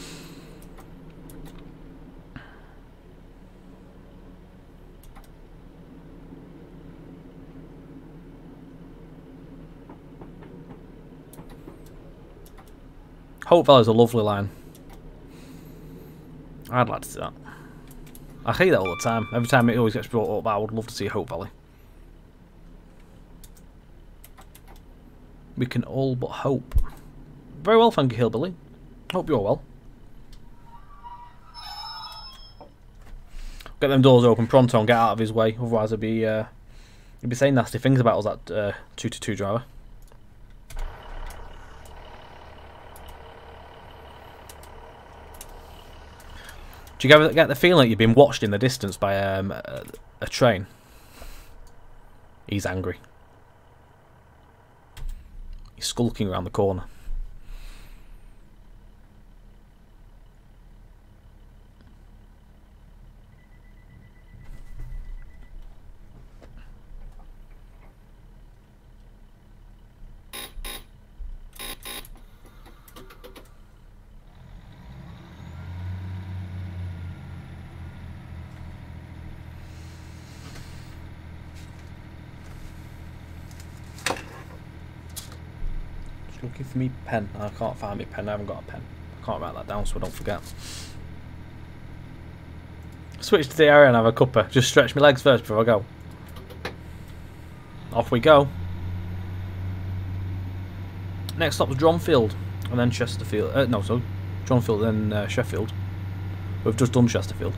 Hope Valley's a lovely line. I'd like to see that. I hate that all the time. Every time it always gets brought up, I would love to see Hope Valley. We can all but hope. Very well, thank you, Hillbilly. Hope you're well. Get them doors open pronto and get out of his way. Otherwise, he'd be saying nasty things about us, that 222 driver. Do you ever get the feeling that you've been watched in the distance by a train? He's angry. He's skulking around the corner. Looking for me pen. I can't find me pen. I haven't got a pen. I can't write that down so I don't forget. Switch to the area and have a cuppa. Just stretch my legs first before I go. Off we go. Next stop was Dronfield and then Chesterfield. No, so Dronfield then Sheffield. We've just done Chesterfield.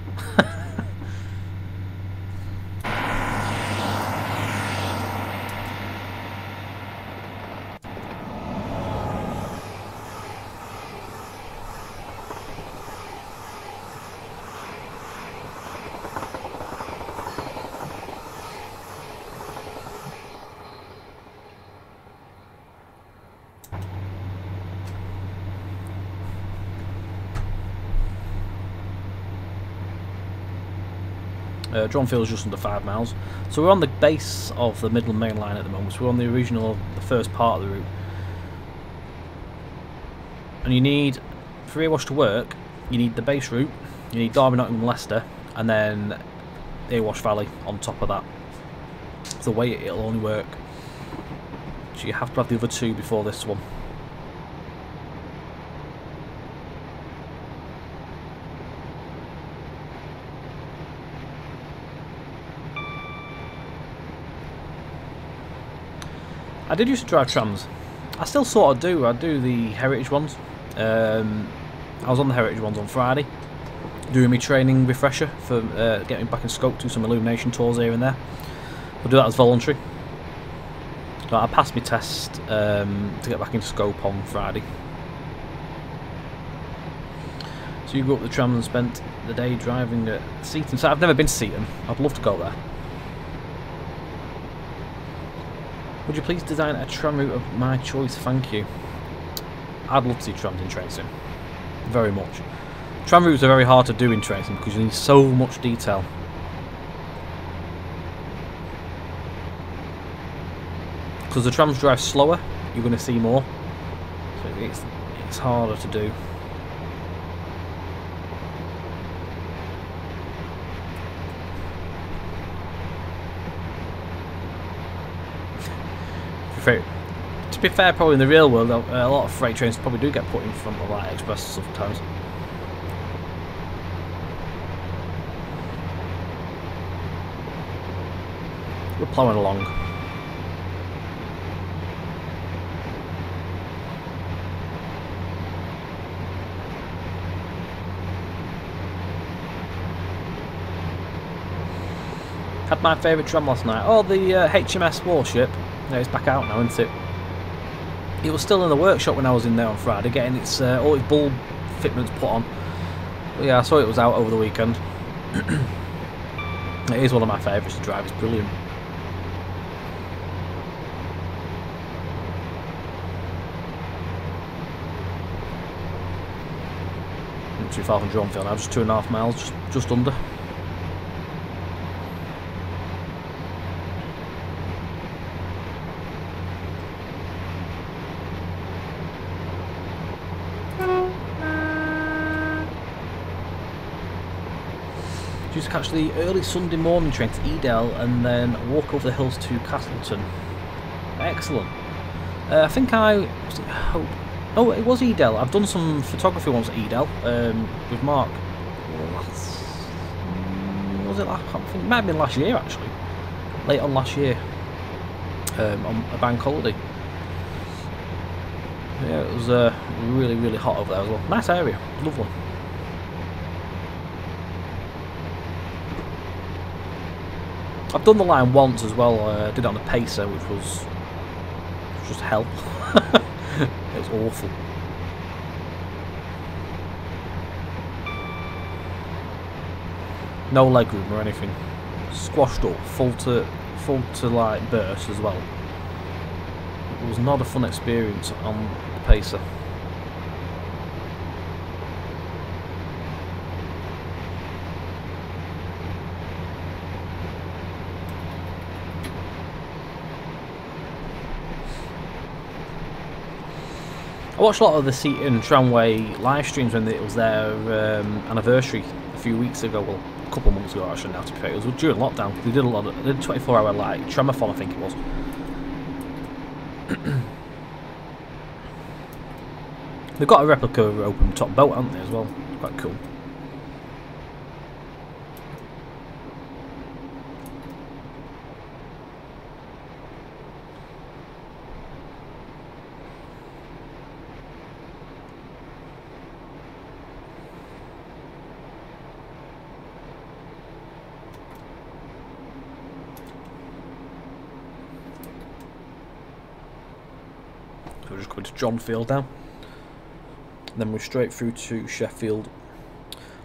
Dronfield's just under 5 miles. So we're on the base of the Midland main line at the moment. So we're on the original, the first part of the route. And you need, for Erewash to work, you need the base route, you need Derby, Nottingham, Leicester, and then Erewash Valley on top of that. It's the way it'll only work. So you have to have the other two before this one. I did used to drive trams. I still sort of do. I do the heritage ones. I was on the heritage ones on Friday, doing my training refresher for getting back in scope, do some illumination tours here and there. I'll do that as voluntary. So I passed my test to get back into scope on Friday. So you grew up the tram and spent the day driving at Seaton. So I've never been to Seaton. I'd love to go there. Would you please design a tram route of my choice? Thank you. I'd love to see trams in Train Sim. Very much. Tram routes are very hard to do in Train Sim because you need so much detail. Because the trams drive slower, you're going to see more. So it's harder to do. To be fair, probably in the real world, a lot of freight trains probably do get put in front of light express sometimes. We're ploughing along. Had my favourite tram last night. Oh, the HMS Warship. Yeah, it's back out now, isn't it? It was still in the workshop when I was in there on Friday, getting its all its bulb fitments put on. But yeah, I saw it was out over the weekend. It is one of my favourites to drive. It's brilliant. Not too far from Dronfield now, just 2.5 miles, just under. Just catch the early Sunday morning train to Edale and then walk over the hills to Castleton. Excellent. I think oh, it was Edale. I've done some photography once at Edale with Mark. Was it? I think it might have been last year actually. Late on last year, on a bank holiday. Yeah, it was really, really hot over there as well. Nice area, lovely. I've done the line once as well. I did it on a pacer, which was just hell. It was awful. No leg room or anything. Squashed up, full to like burst as well. It was not a fun experience on the pacer. I watched a lot of the Seaton Tramway live streams when it was their anniversary a few weeks ago, well, a couple of months ago actually now to be fair. It was during lockdown. They did they did a 24-hour like tramathon, I think it was. They've got a replica open top boat, haven't they, as well? Quite cool. So we're just going to Johnfield now. And then we're straight through to Sheffield.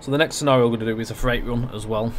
So the next scenario we're going to do is a freight run as well.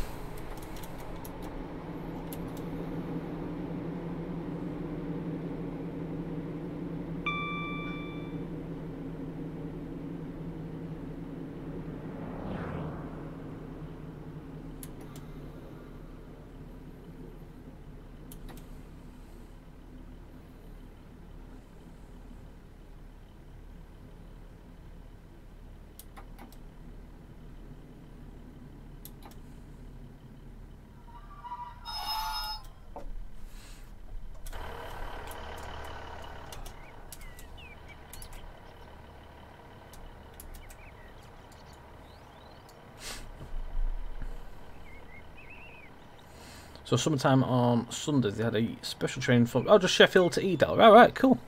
So summertime on Sundays they had a special train from just Sheffield to Edale. Right, cool.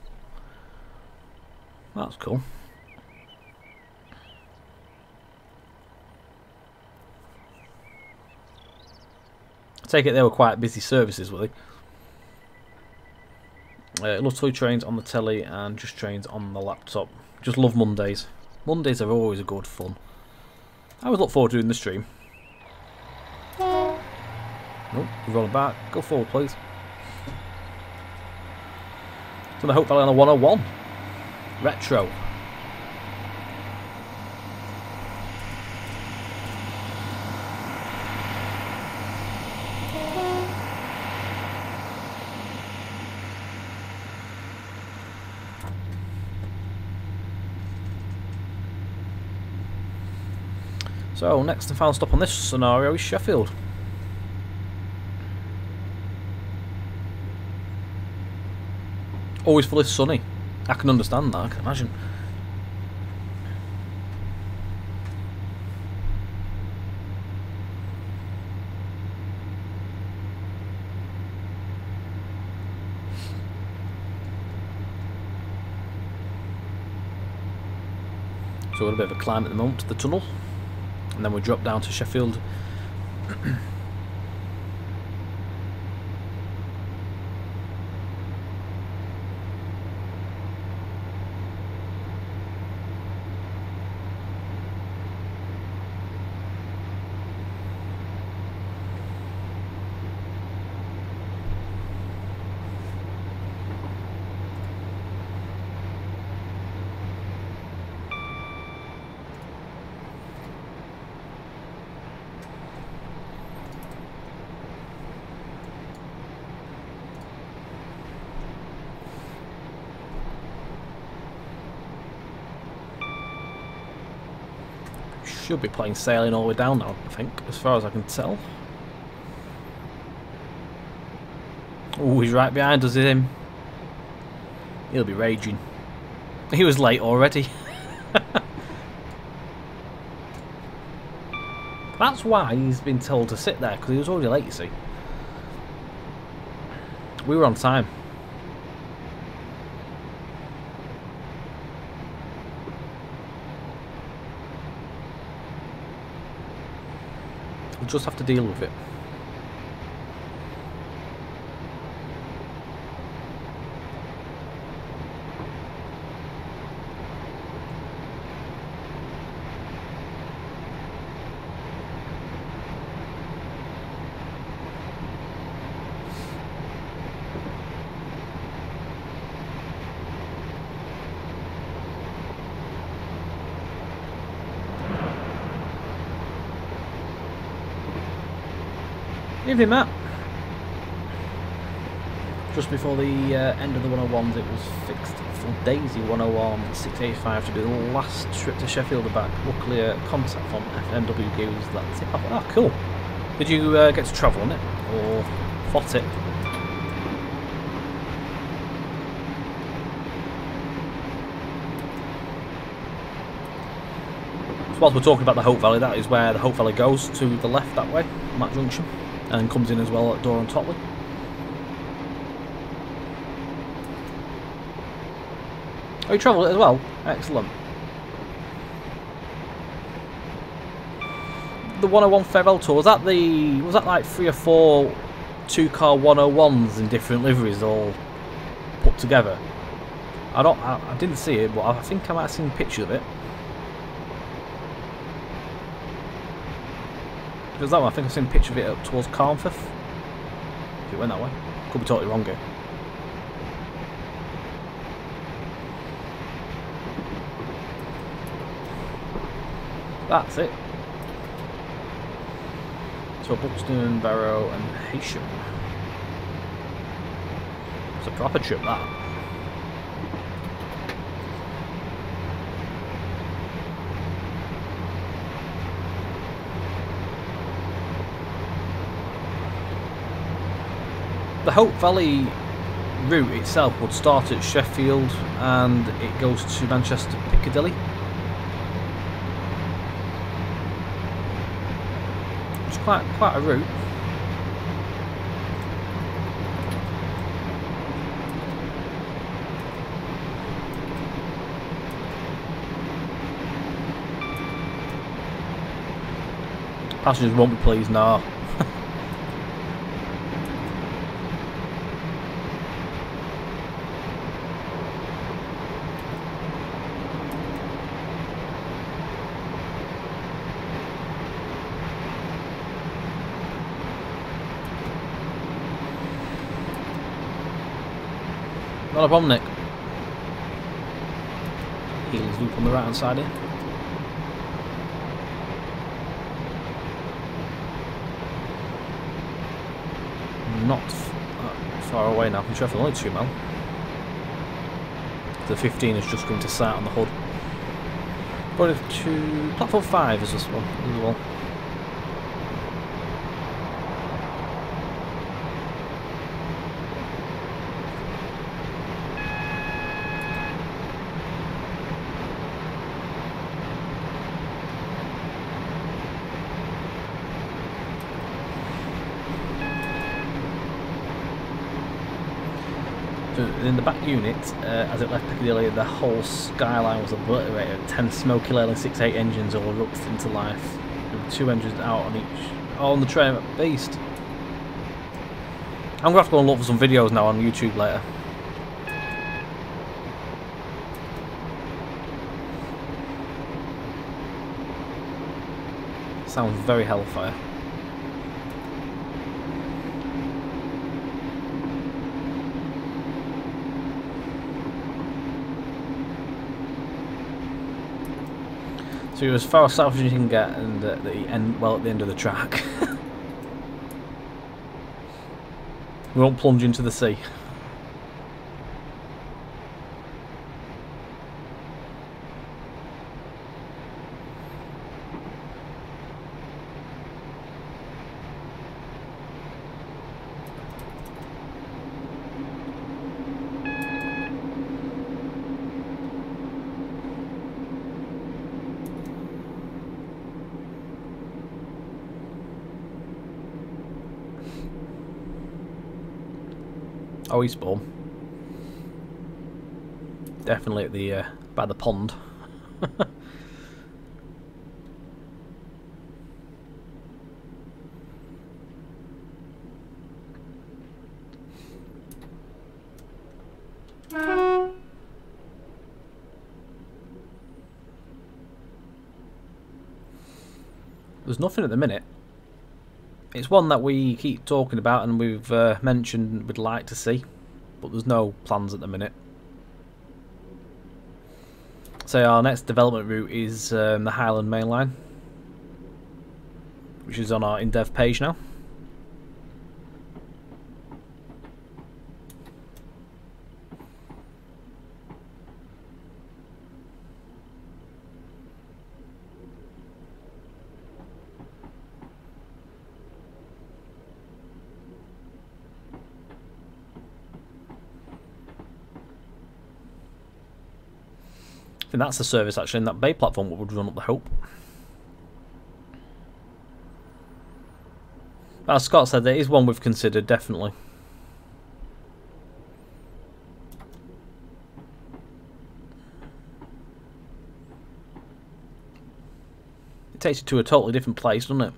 That's cool. I take it they were quite busy services, were they? Love toy trains on the telly and just trains on the laptop. Just love Mondays. Mondays are always a good fun. I always look forward to doing the stream. Nope, we're rolling back. Go forward, please. So the Hope Valley on a 101. Retro. So, next and final stop on this scenario is Sheffield. Always fully sunny. I can understand that, I can imagine. So we're a bit of a climb at the moment to the tunnel. And then we drop down to Sheffield. Should be playing sailing all the way down now, I think, as far as I can tell. Oh, he's right behind us, him. He'll be raging. He was late already. That's why he's been told to sit there, because he was already late, you see. We were on time. We'll just have to deal with it. Evening, Matt. Just before the end of the 101s, it was fixed for Daisy 101 685 to be the last trip to Sheffield and back. Luckily, a contact from FMW gave us that tip off. Ah, cool. Did you get to travel on it or fought it? So whilst we're talking about the Hope Valley, that is where the Hope Valley goes, to the left that way, on that junction. And comes in as well at Door and Totley. Oh, you travelled it as well? Excellent. The 101 farewell tour, was that like 3 or 4 2-car 101s in different liveries all put together? I didn't see it, but I think I might have seen a picture of it. If it was that one, I think I've seen a picture of it up towards Carnforth. If it went that way. Could be totally wrong here. That's it. So Buxton, Barrow and Heysham. It's a proper trip, that. The Hope Valley route itself would start at Sheffield and it goes to Manchester Piccadilly. It's quite a route. Passengers won't be pleased now. Not a problem, Nick. Heels loop on the right hand side here. Not far away now from Sheffield, only 2 mile. The 15 is just going to start on the hood. Going to platform 5 is this one as well. In the back unit, as it left Piccadilly, the whole skyline was obliterated. 10 smoky Leyland 6.8 engines all erupted into life. There were 2 engines out on each. All on the train, beast. I'm going to have to go and look for some videos now on YouTube later. Sounds very hellfire. So you're as far south as you can get, and at the end of the track. We won't plunge into the sea. Oh, Eastbourne. Definitely at the by the pond. There's nothing at the minute. It's one that we keep talking about and we've mentioned we'd like to see, but there's no plans at the minute. So our next development route is the Highland main line, which is on our in-dev page now. I think that's the service actually in that bay platform what would run up the Hope. As Scott said, there is one we've considered, definitely. It takes you to a totally different place, doesn't it?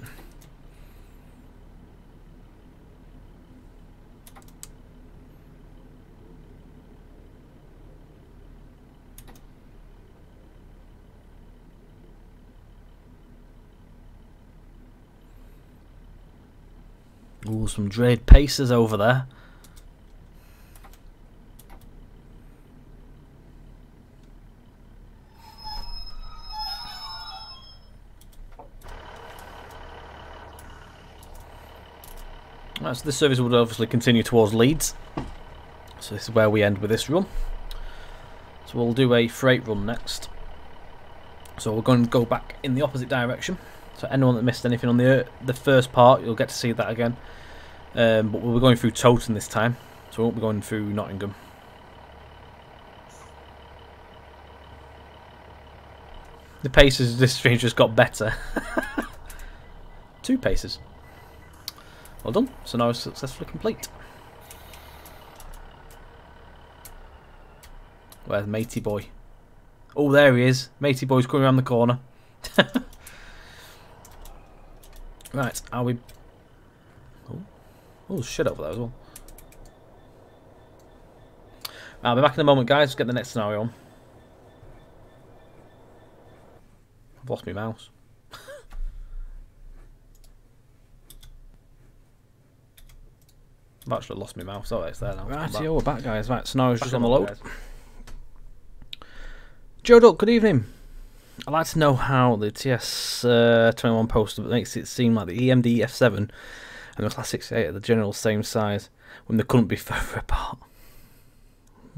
Ooh, some Drade Pacers over there. Right, so this service would obviously continue towards Leeds. So this is where we end with this run. So we'll do a freight run next. So we're going to go back in the opposite direction. So anyone that missed anything on the first part, you'll get to see that again. But we'll be going through Towton this time, so we won't be going through Nottingham. The paces of this stream just got better. 2 paces. Well done. So now it's successfully complete. Where's Matey Boy? Oh, there he is. Matey Boy's coming around the corner. Right, are we... Oh, shit over there as well. I'll be back in a moment, guys. Let's get the next scenario on. I've lost my mouse. I've actually lost my mouse. Oh, it's there now. Right, we're back, guys. Right, Sonora's just on the load. load. Joe Duck, good evening. I'd like to know how the TS21 poster makes it seem like the EMD F7 and the Class 68 are the general same size when they couldn't be further apart.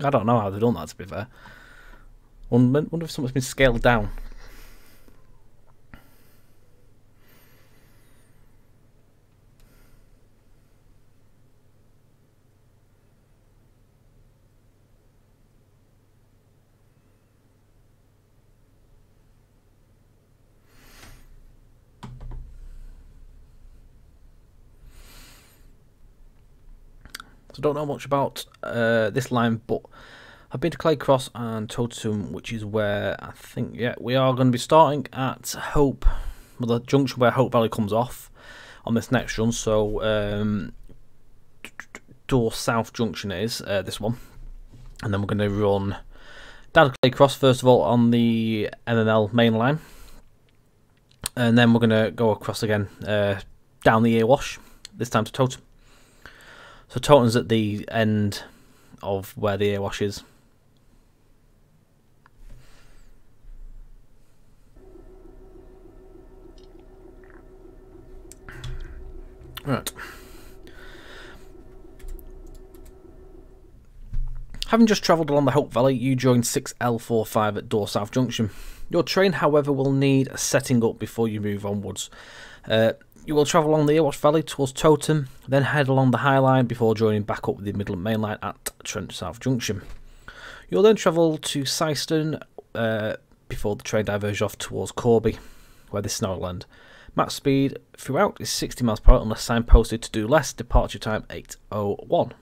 I don't know how they've done that, to be fair. Wonder if something's been scaled down. So I don't know much about this line, but I've been to Clay Cross and Totem, which is where I think, yeah, we are going to be starting at Hope, well, the junction where Hope Valley comes off on this next run. So Door South Junction is this one, and then we're going to run down to Clay Cross first of all on the MML main line, and then we're going to go across again down the Erewash, this time to Totem. So Totem's at the end of where the Erewash is. Right. Having just travelled along the Hope Valley, you joined 6L45 at Door South Junction. Your train, however, will need a setting up before you move onwards. You will travel along the Erewash Valley towards Totem, then head along the High Line before joining back up with the Midland main line at Trent South Junction. You'll then travel to Syston before the train diverges off towards Corby, where this snow will end. Max speed throughout is 60 miles per hour unless signposted to do less. Departure time 8:01.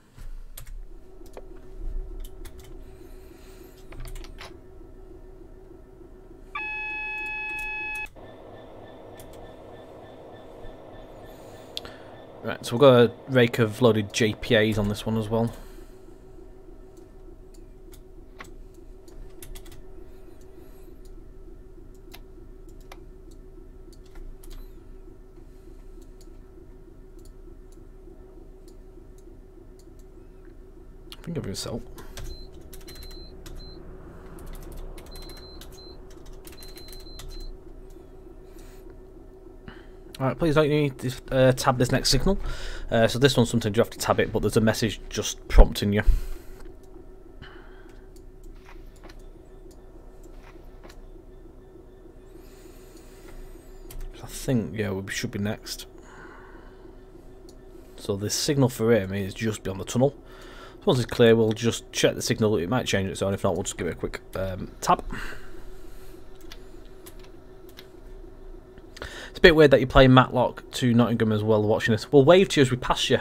Right, so we've got a rake of loaded JPAs on this one as well. I think everything's set up. Alright, please don't you need to tab this next signal. So this one's sometimes you have to tab it, but there's a message just prompting you. I think, yeah, we should be next. So the signal for him is just beyond the tunnel. So once it's clear, we'll just check the signal. It might change its own. If not, we'll just give it a quick tab. It's a bit weird that you're playing Matlock to Nottingham as well, watching this. We'll wave to you as we pass you.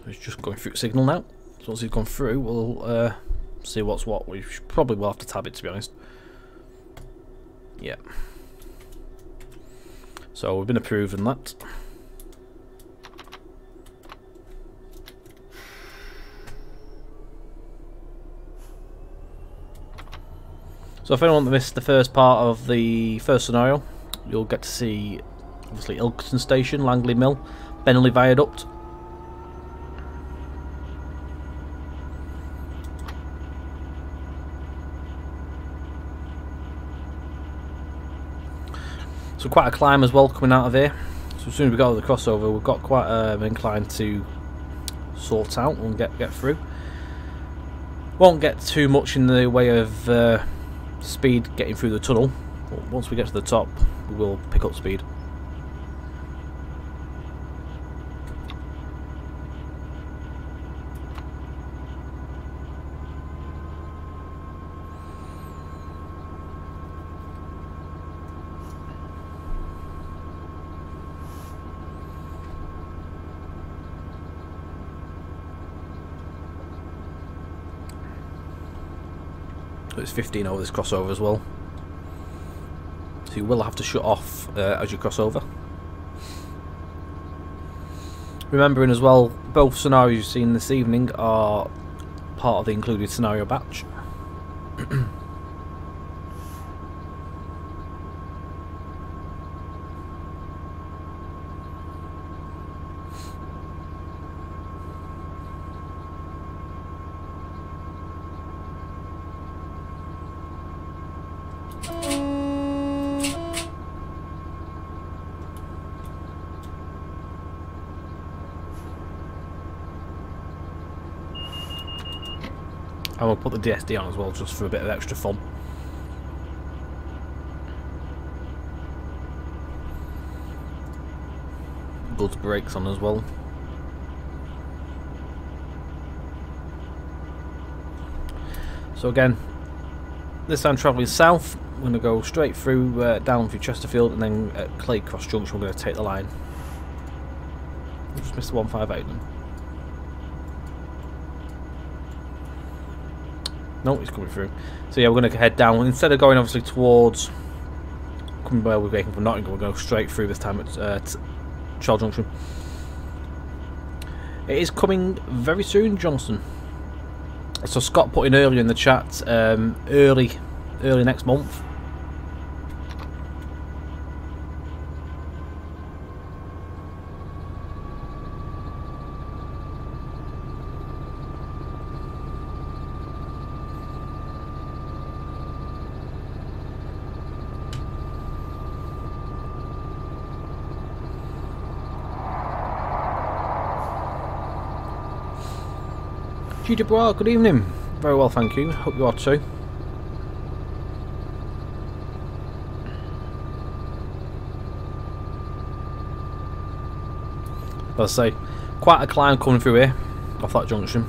It's just going through signal now. So once he's gone through, we'll see what's what. We probably will have to tab it, to be honest. Yeah. So we've been approved in that. So if anyone missed the first part of the first scenario, you'll get to see, obviously, Ilkeston Station, Langley Mill, Benley Viaduct. So quite a climb as well coming out of here. So as soon as we got over the crossover, we've got quite an incline to sort out and get through. Won't get too much in the way of speed getting through the tunnel, but once we get to the top, we will pick up speed. It's 15 over this crossover as well. So you will have to shut off as you cross over. Remembering as well, both scenarios you've seen this evening are part of the included scenario batch. And we'll put the DSD on as well, just for a bit of extra fun. Good brakes on as well. So again, this time travelling south, we're going to go straight through down through Chesterfield, and then at Claycross Junction we're going to take the line. Just missed the 158 then. No, he's coming through. So yeah, we're going to head down. Instead of going obviously towards coming where we're making from Nottingham, we're going to go straight through this time at Charles Junction. It is coming very soon, Johnson. So Scott put in earlier in the chat, early next month. G. Dubois, good evening. Very well, thank you. Hope you are too. As I say, quite a climb coming through here, off that junction.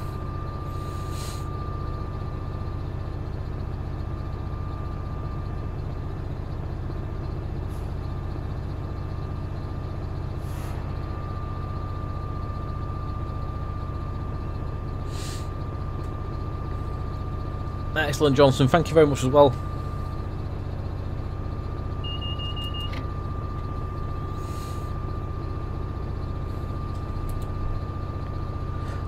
Excellent, Johnson. Thank you very much as well.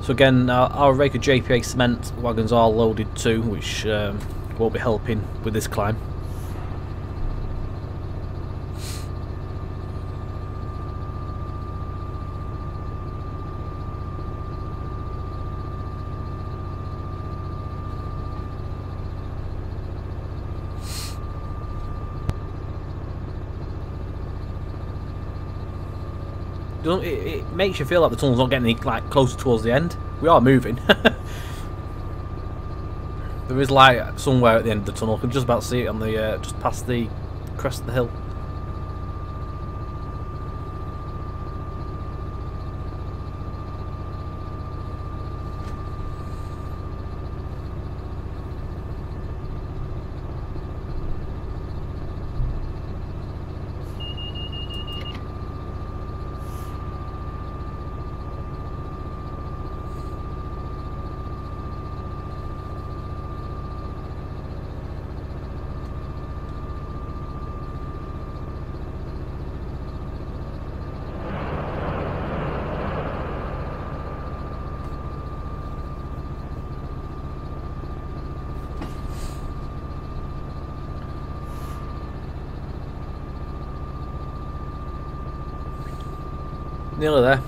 So again, our Raker JPA cement wagons are loaded too, which will be helping with this climb. It makes you feel like the tunnel's not getting any closer towards the end. We are moving. There is light somewhere at the end of the tunnel. I can just about see it on the just past the crest of the hill. Nearly there.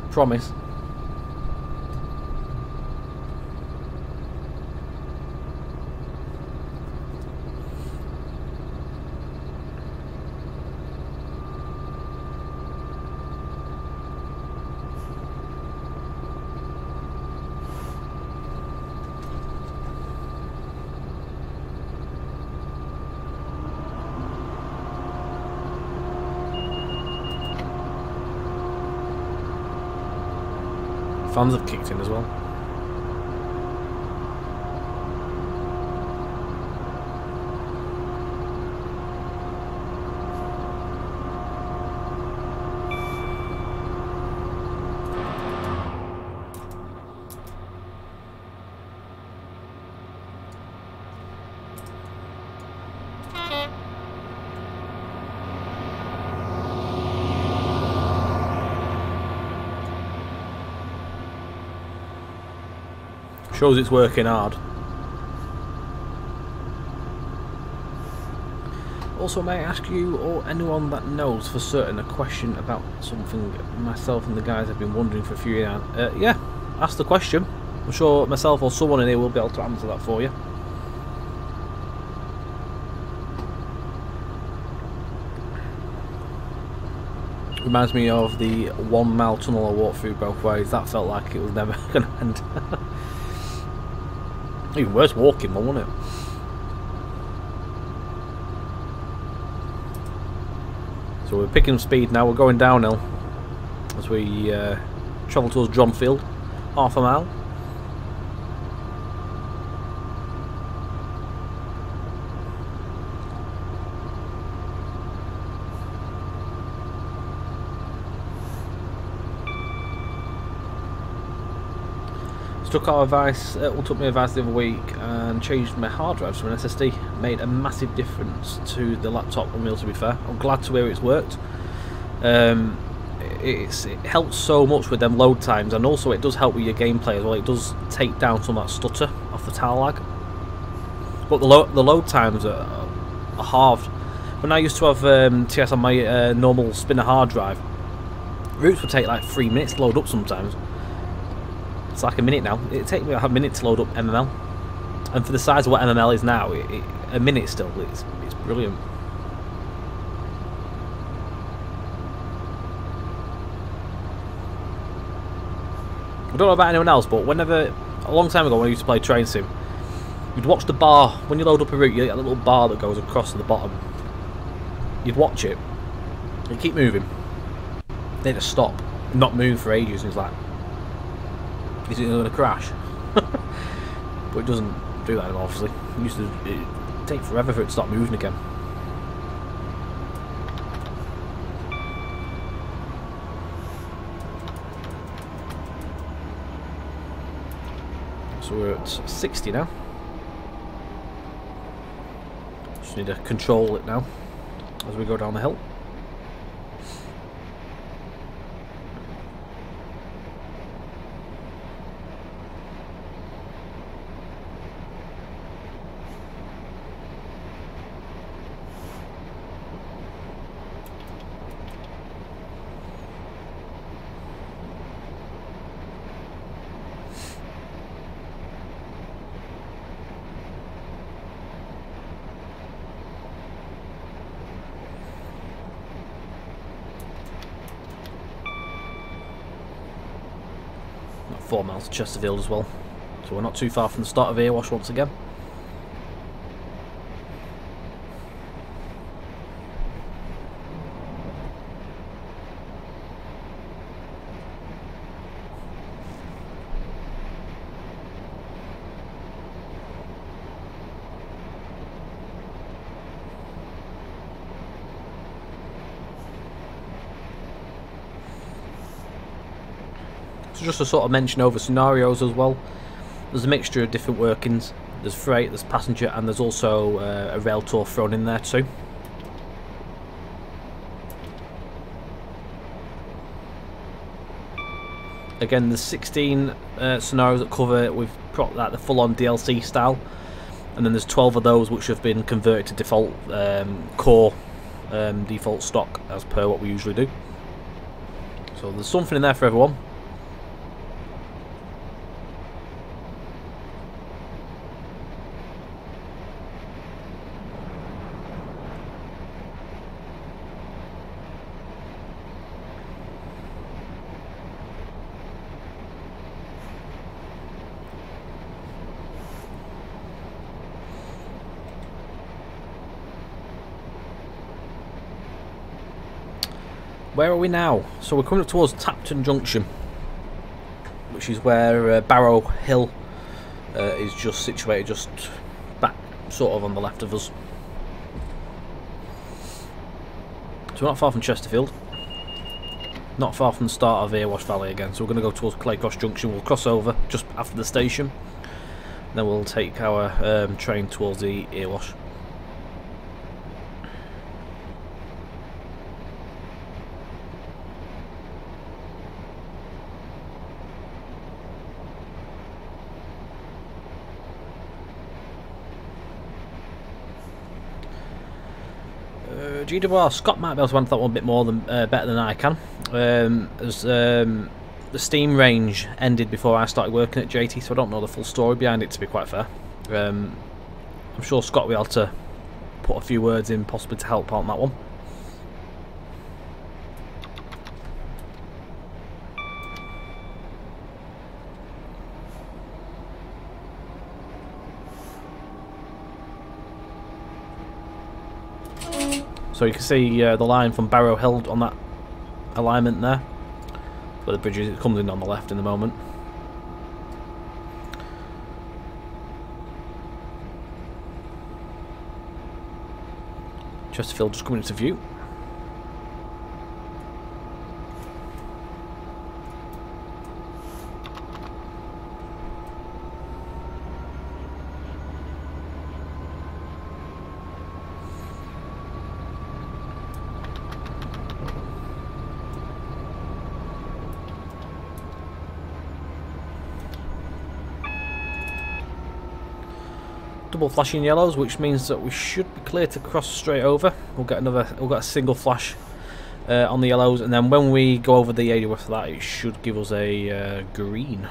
Promise. Fans have kicked in as well. Shows it's working hard. Also, may I ask you or anyone that knows for certain a question about something myself and the guys have been wondering for a few years? Yeah, ask the question. I'm sure myself or someone in here will be able to answer that for you. Reminds me of the 1 mile tunnel I walked through both ways. That felt like it was never going to end. Even worse walking one, wasn't it? So we're picking up speed now. We're going downhill as we travel towards Dronfield, half a mile. Took my advice the other week and changed my hard drive to an SSD. Made a massive difference to the laptop and wheel, to be fair. I'm glad to hear it's worked. It helps so much with them load times, and also it does help with your gameplay as well. It does take down some of that stutter off the tile lag. But the load times are halved. When I used to have TS on my normal spinner hard drive, routes would take like 3 minutes to load up sometimes. It's like a minute now. It'd take me a minute to load up MML, and for the size of what MML is now, a minute still. It's brilliant. I don't know about anyone else, but whenever a long time ago when I used to play train sim, you'd watch the bar when you load up a route. You get a little bar that goes across to the bottom. You'd watch it. You'd keep moving. Then just stop, not move for ages. And it's like, is it going to crash? But it doesn't do that anymore, obviously. It'd take forever for it to start moving again. So we're at 60 now. Just need to control it now as we go down the hill. Not 4 miles to Chesterfield as well, so we're not too far from the start of Erewash once again. So just to sort of mention over scenarios as well, there's a mixture of different workings. There's freight, there's passenger, and there's also a rail tour thrown in there too. Again, there's 16 scenarios that cover with like the full-on DLC style, and then there's 12 of those which have been converted to default core default stock as per what we usually do. So there's something in there for everyone. Where are we now? So we're coming up towards Tapton Junction, which is where Barrow Hill is just situated, just back sort of on the left of us. So we're not far from Chesterfield, not far from the start of Erewash Valley again, so we're going to go towards Claycross Junction. We'll cross over just after the station, then we'll take our train towards the Erewash. GWR, Scott might be able to answer that one a bit more than better than I can. As the Steam range ended before I started working at JT, so I don't know the full story behind it, to be quite fair. I'm sure Scott will be able to put a few words in, possibly to help out on that one. So you can see the line from Barrow Hill on that alignment there, where the bridge is, it comes in on the left in the moment. Chesterfield just coming into view. Double flashing yellows, which means that we should be clear to cross straight over. We'll get a single flash on the yellows, and then when we go over the 80 with that, it should give us a green.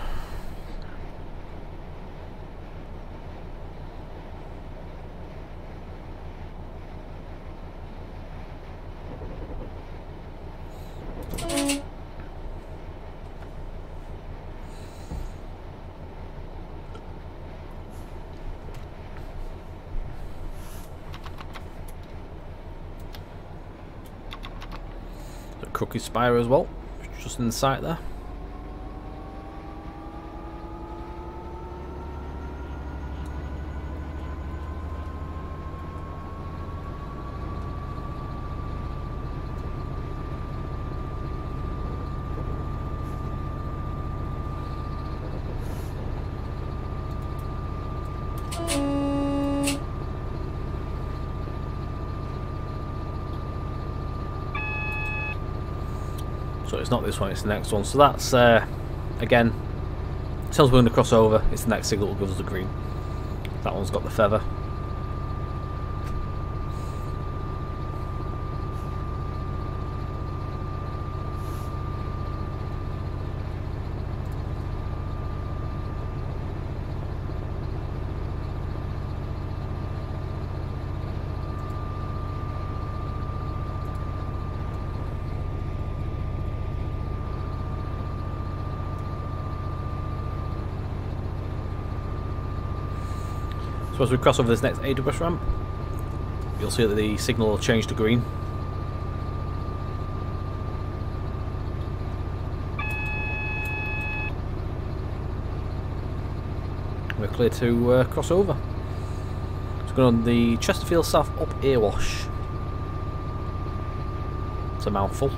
Crooked Spire as well, just in the sight there. So it's not this one, it's the next one. So that's, again, tells we're going to cross over. It's the next signal that gives us the green. That one's got the feather. So as we cross over this next Erewash ramp, you'll see that the signal will change to green. We're clear to cross over. It's going on the Chesterfield South up Erewash. It's a mouthful.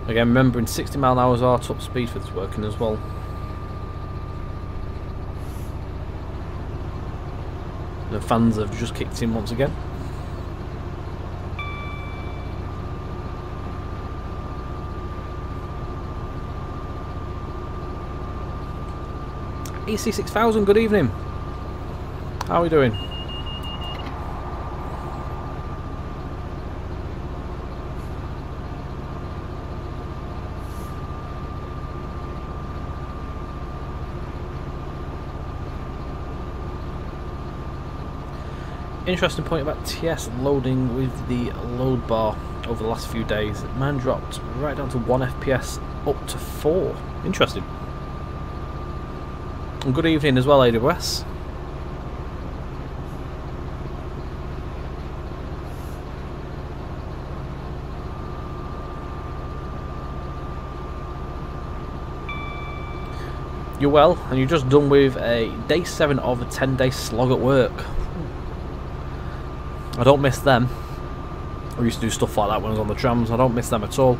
Again, remembering 60 mile an hour is our top speed for this working as well. The fans have just kicked in once again. EC6000, good evening. How are we doing? Interesting point about TS loading with the load bar over the last few days. Mine dropped right down to 1 FPS up to 4. Interesting. And good evening as well, AWS. You're well, and you're just done with a day 7 of a 10-day slog at work. I don't miss them. I used to do stuff like that when I was on the trams. I don't miss them at all.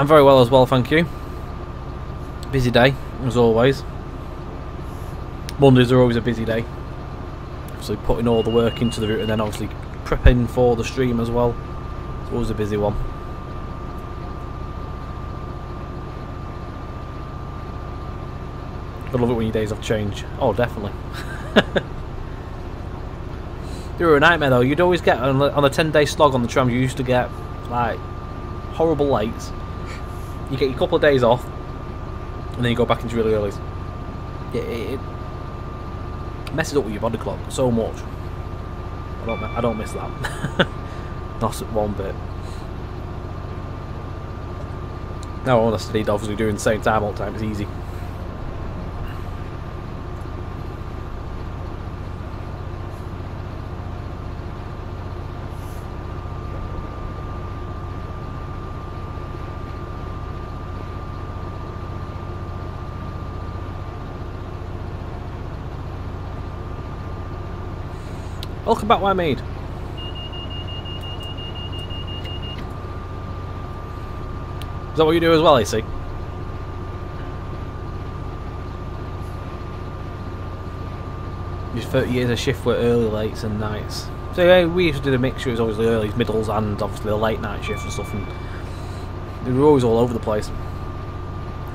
I'm very well as well, thank you. Busy day, as always. Mondays are always a busy day. Obviously putting all the work into the route and then obviously prepping for the stream as well. It's always a busy one. I love it when your days off change. Oh, definitely. They were a nightmare though. You'd always get on a 10-day slog on the tram. You used to get like horrible lates. You get your couple of days off, and then you go back into really early. It messes up with your body clock so much. I don't miss that. Not one bit. Now all I studied, obviously doing the same time all the time. It's easy. Welcome back, Wymead. Is that what you do as well, I see? Just 30 years of shift work, early, lates and nights. So yeah, we used to do the mixture. It was always the early, middles and obviously the late night shifts and stuff, and they were always all over the place.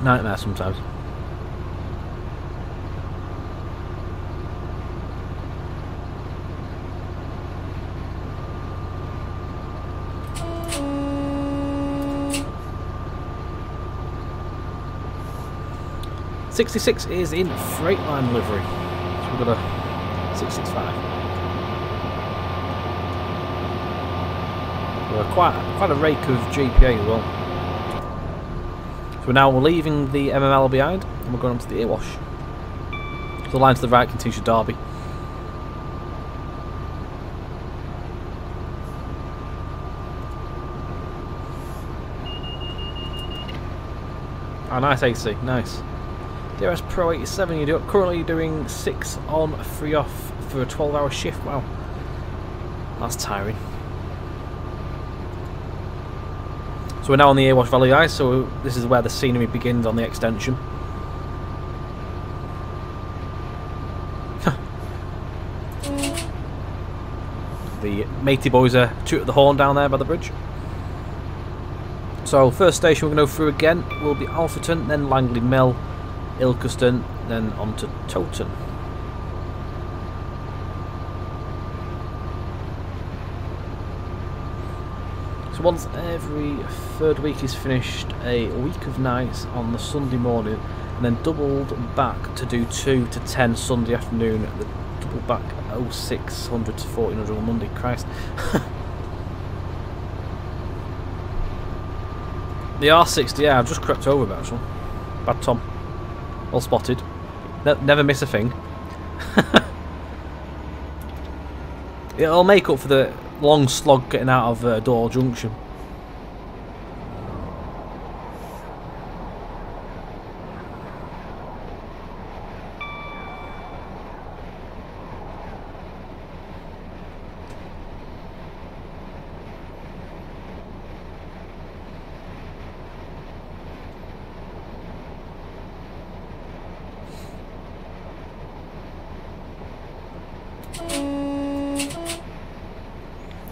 Nightmare sometimes. .66 is in Freightline livery. So we've got a 665. We're quite a rake of GPA as well. So we're leaving the MML behind and we're going on to the Erewash. So the line to the right continues to Derby. Oh, nice AC, nice. DRS Pro 87, you're currently doing 6 on, 3 off for a 12-hour shift. Wow, that's tiring. So we're now on the Erewash Valley, guys, so this is where the scenery begins on the extension. The matey boys are tooting the horn down there by the bridge. So first station we're going to go through again will be Alfreton, then Langley Mill, Ilkeston, then on to Towton. So once every third week is finished, a week of nights on the Sunday morning, and then doubled back to do 2 to 10 Sunday afternoon, the double back 0600 to 1400 on Monday. Christ. The R60, yeah, I've just crept over it actually. Bad Tom. Well spotted. Never miss a thing. It'll make up for the long slog getting out of Door Junction.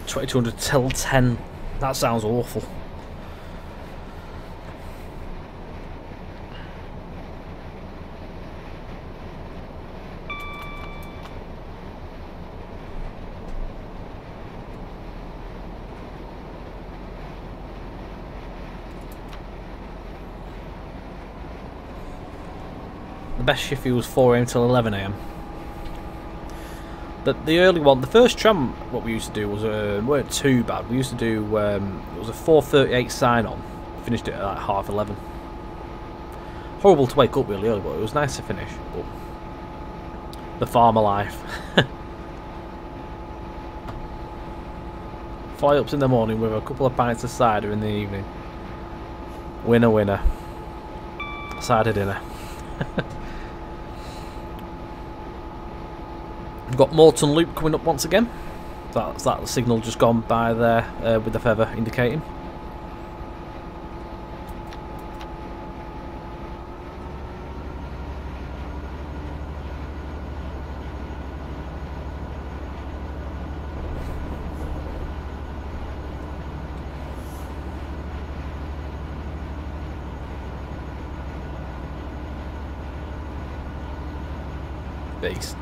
.2200 till 10. That sounds awful. The best shift was 4 AM till 11 AM. The early one, the first tram, what we used to do was weren't too bad. We used to do it was a 4:38 sign on. Finished it at like 11:30. Horrible to wake up really early, but it was nice to finish. But the farmer life. Fly ups in the morning with a couple of pints of cider in the evening. Winner, winner. Cider dinner. We've got Moreton Loop coming up once again. That's that signal just gone by there with the feather indicating. beast.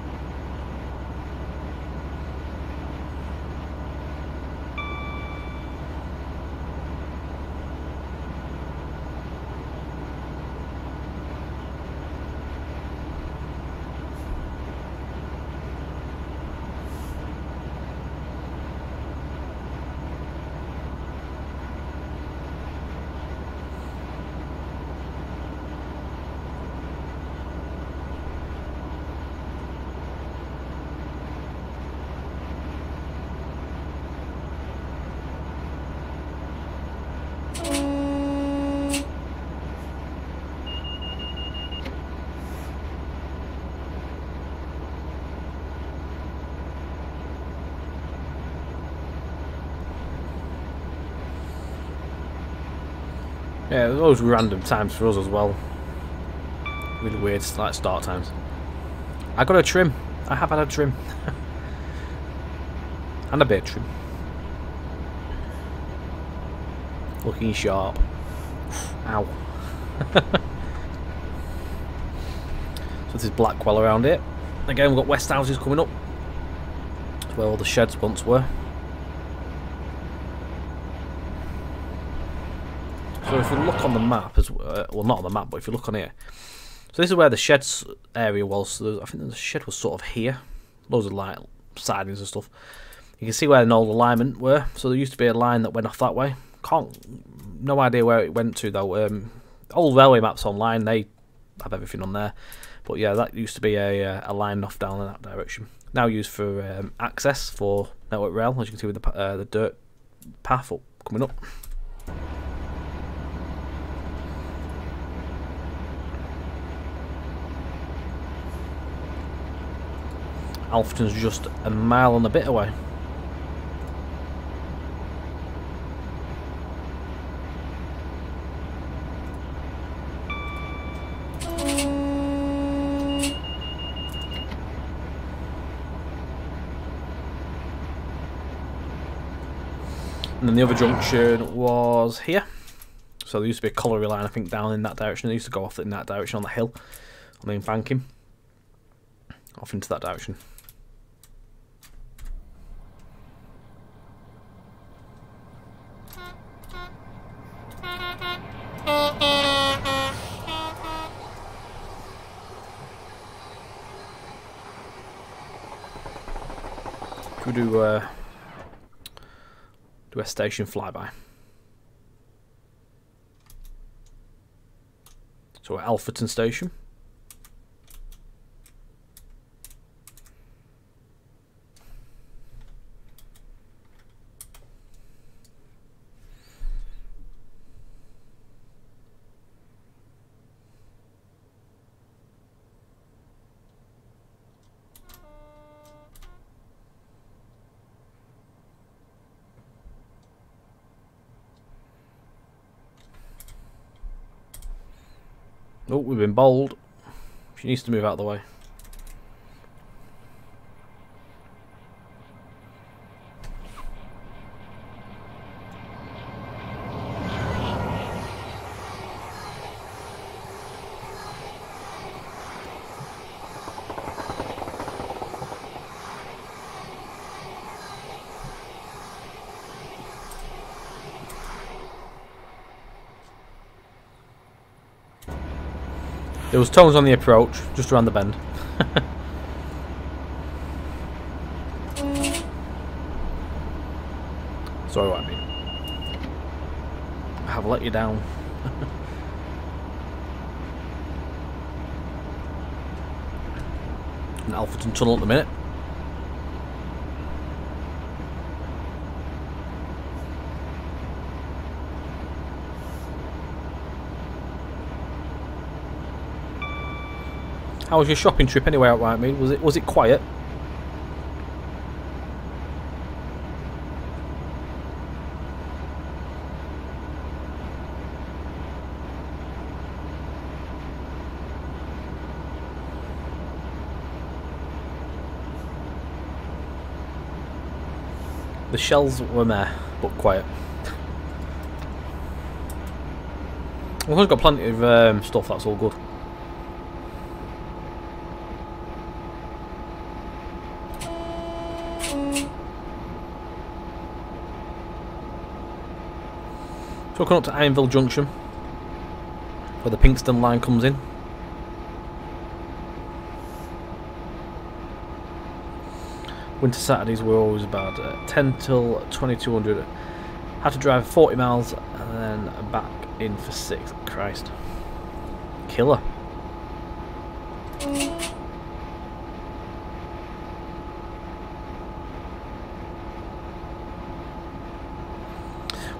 Yeah, there's always random times for us as well. Really weird, like start times. I got a trim. I have had a trim. And a beard trim. Looking sharp. Ow. So there's Blackwell around it. Again, we've got West Houses coming up. That's where all the sheds once were. So if you look on the map, as well, not on the map, but if you look on here, so this is where the sheds area was. So I think the shed was sort of here, loads of like sidings and stuff. You can see where an old alignment were. So there used to be a line that went off that way. No idea where it went to though. Old railway maps online, they have everything on there. But yeah, that used to be a line off down in that direction. Now used for access for network rail, as you can see with the dirt path up coming up. Alfreton's just a mile and a bit away. And then the other junction was here. So there used to be a colliery line, I think, down in that direction. They used to go off in that direction on the hill, on the embanking, off into that direction. Should we do a station flyby? So we're at Alfreton Station. Oh, we've been bowled. She needs to move out of the way. There was tones on the approach, just around the bend. Sorry what I mean. I have let you down. An Alfreton tunnel at the minute. How was your shopping trip anyway out Whitemead? Was it quiet? The shells were there, but quiet. We've got plenty of stuff, that's all good. So we're coming up to Ironville Junction, where the Pinkston line comes in. Winter Saturdays were always about 10 till 2200. Had to drive 40 miles and then back in for 6. Christ. Killer.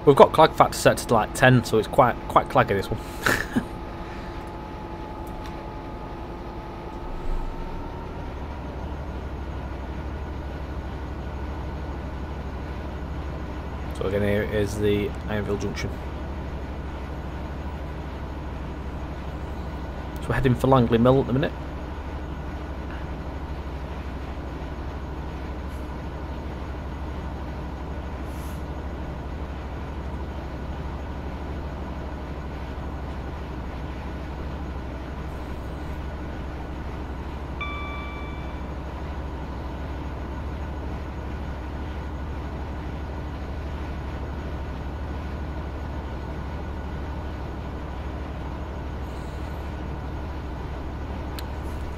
We've got clag factor set to like 10, so it's quite claggy, this one. So again, here is the Ironville Junction. So we're heading for Langley Mill at the minute.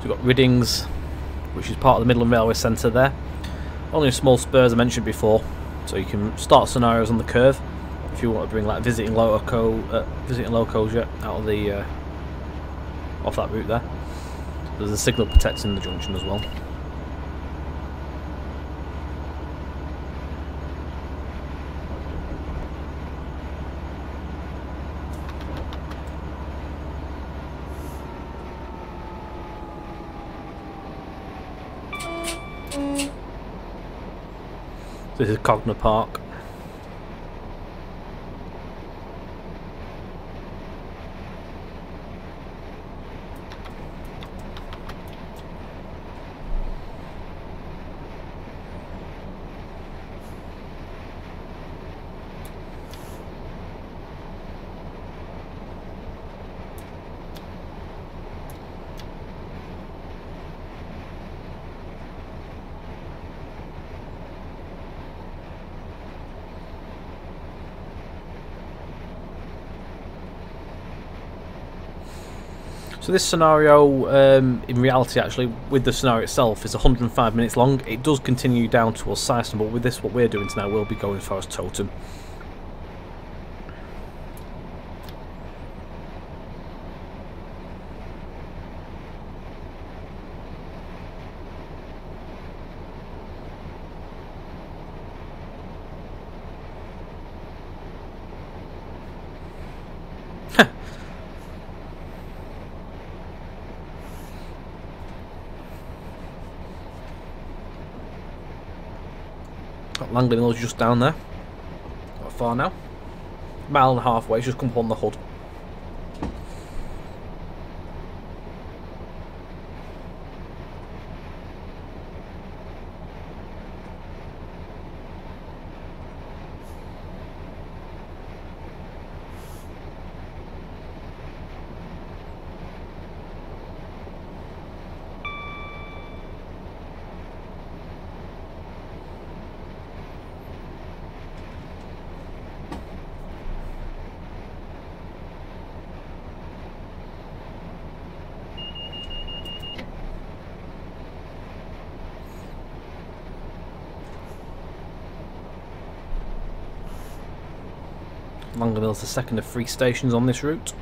We've got Riddings, which is part of the Midland Railway Centre there. Only a small spur, as I mentioned before, so you can start scenarios on the curve if you want to bring like visiting locos out of the off that route there. There's a signal protecting the junction as well. This is Cogner Park. So this scenario, in reality actually, with the scenario itself, is 105 minutes long. It does continue down towards Syston, but with this, what we're doing tonight, we'll be going as far as Totem. Langley Mill's just down there. Not far now. Mile and a half away, it's just come up on the hood. Langley Mill's the second of 3 stations on this route.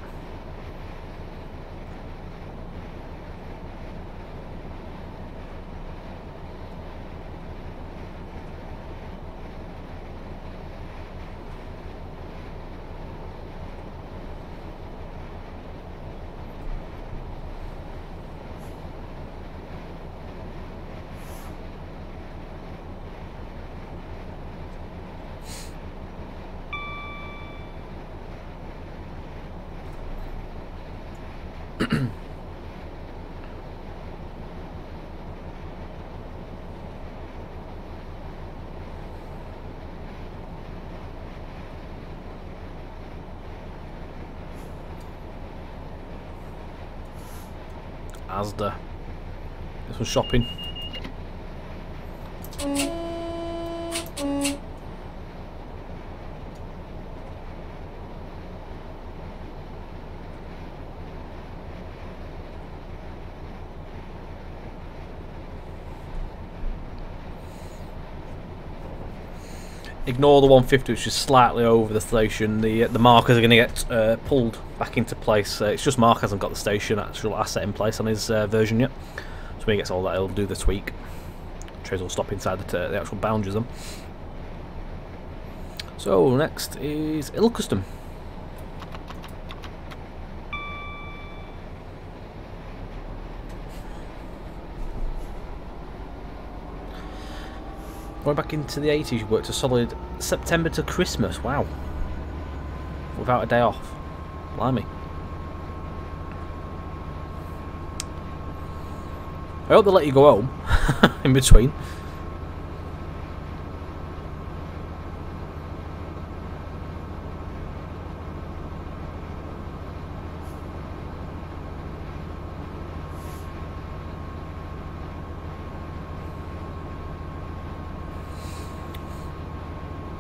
Asda. This one's shopping. ignore the 150, which is slightly over the station. The markers are going to get pulled back into place. It's just Mark hasn't got the station actual asset in place on his version yet. So when he gets all that, he'll do the tweak. Trays will stop inside the actual boundaries of them. So next is Ilcustom. Going back into the 80s, you worked a solid September to Christmas. Wow. Without a day off. Blimey. I hope they let you go home in between.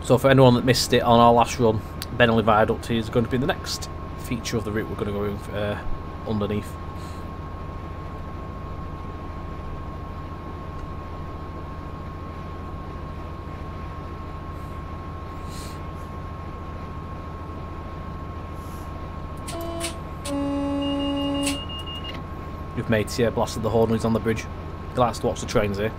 So for anyone that missed it on our last run, Bentley Viaduct is going to be the next feature of the route we're going to go underneath. You've made blasted the horn when he's on the bridge. He likes to watch the trains here.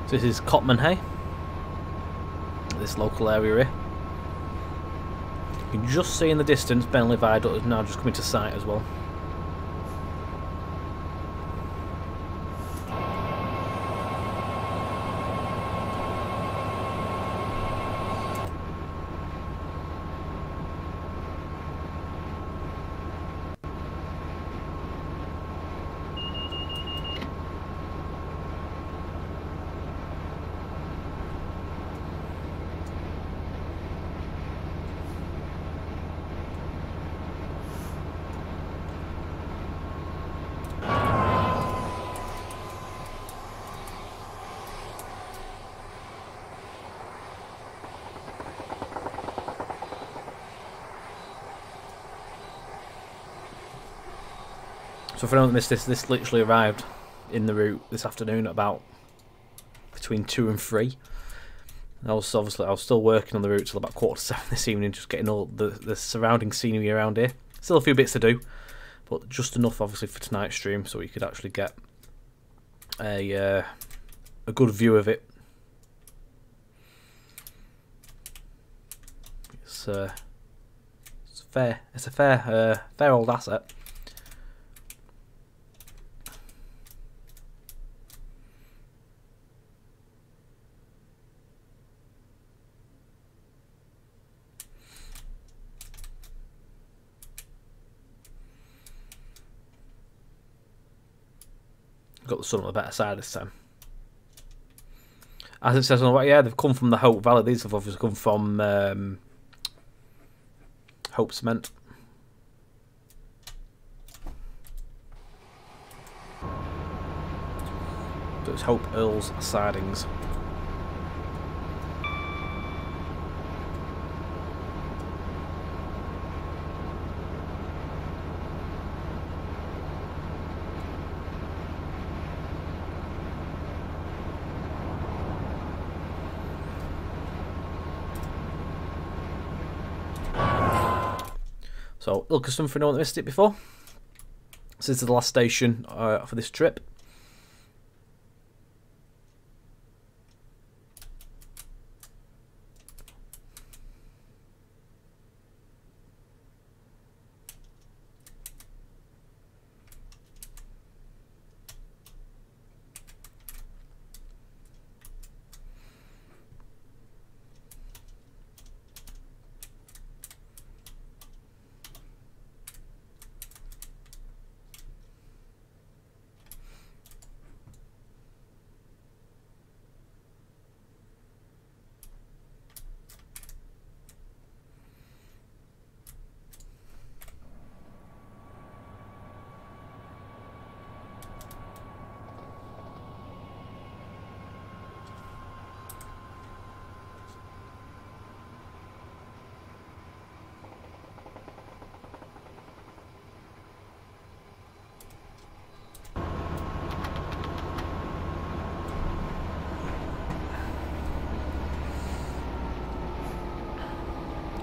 So this is Cotman Hay, this local area here. You can just see in the distance Bentley Viaduct is now just coming to sight as well. So for anyone that missed this literally arrived in the route this afternoon at about between 2 and 3. I was still working on the route till about 6:45 this evening, just getting all the surrounding scenery around here. Still a few bits to do, but just enough obviously for tonight's stream, so we could actually get a good view of it. It's a fair old asset. Got the sun on the better side this time. As it says on the way, yeah, they've come from the Hope Valley. These have obviously come from Hope Cement. So it's Hope Earls Sidings. So, Ilcustom for anyone that missed it before. This is the last station for this trip.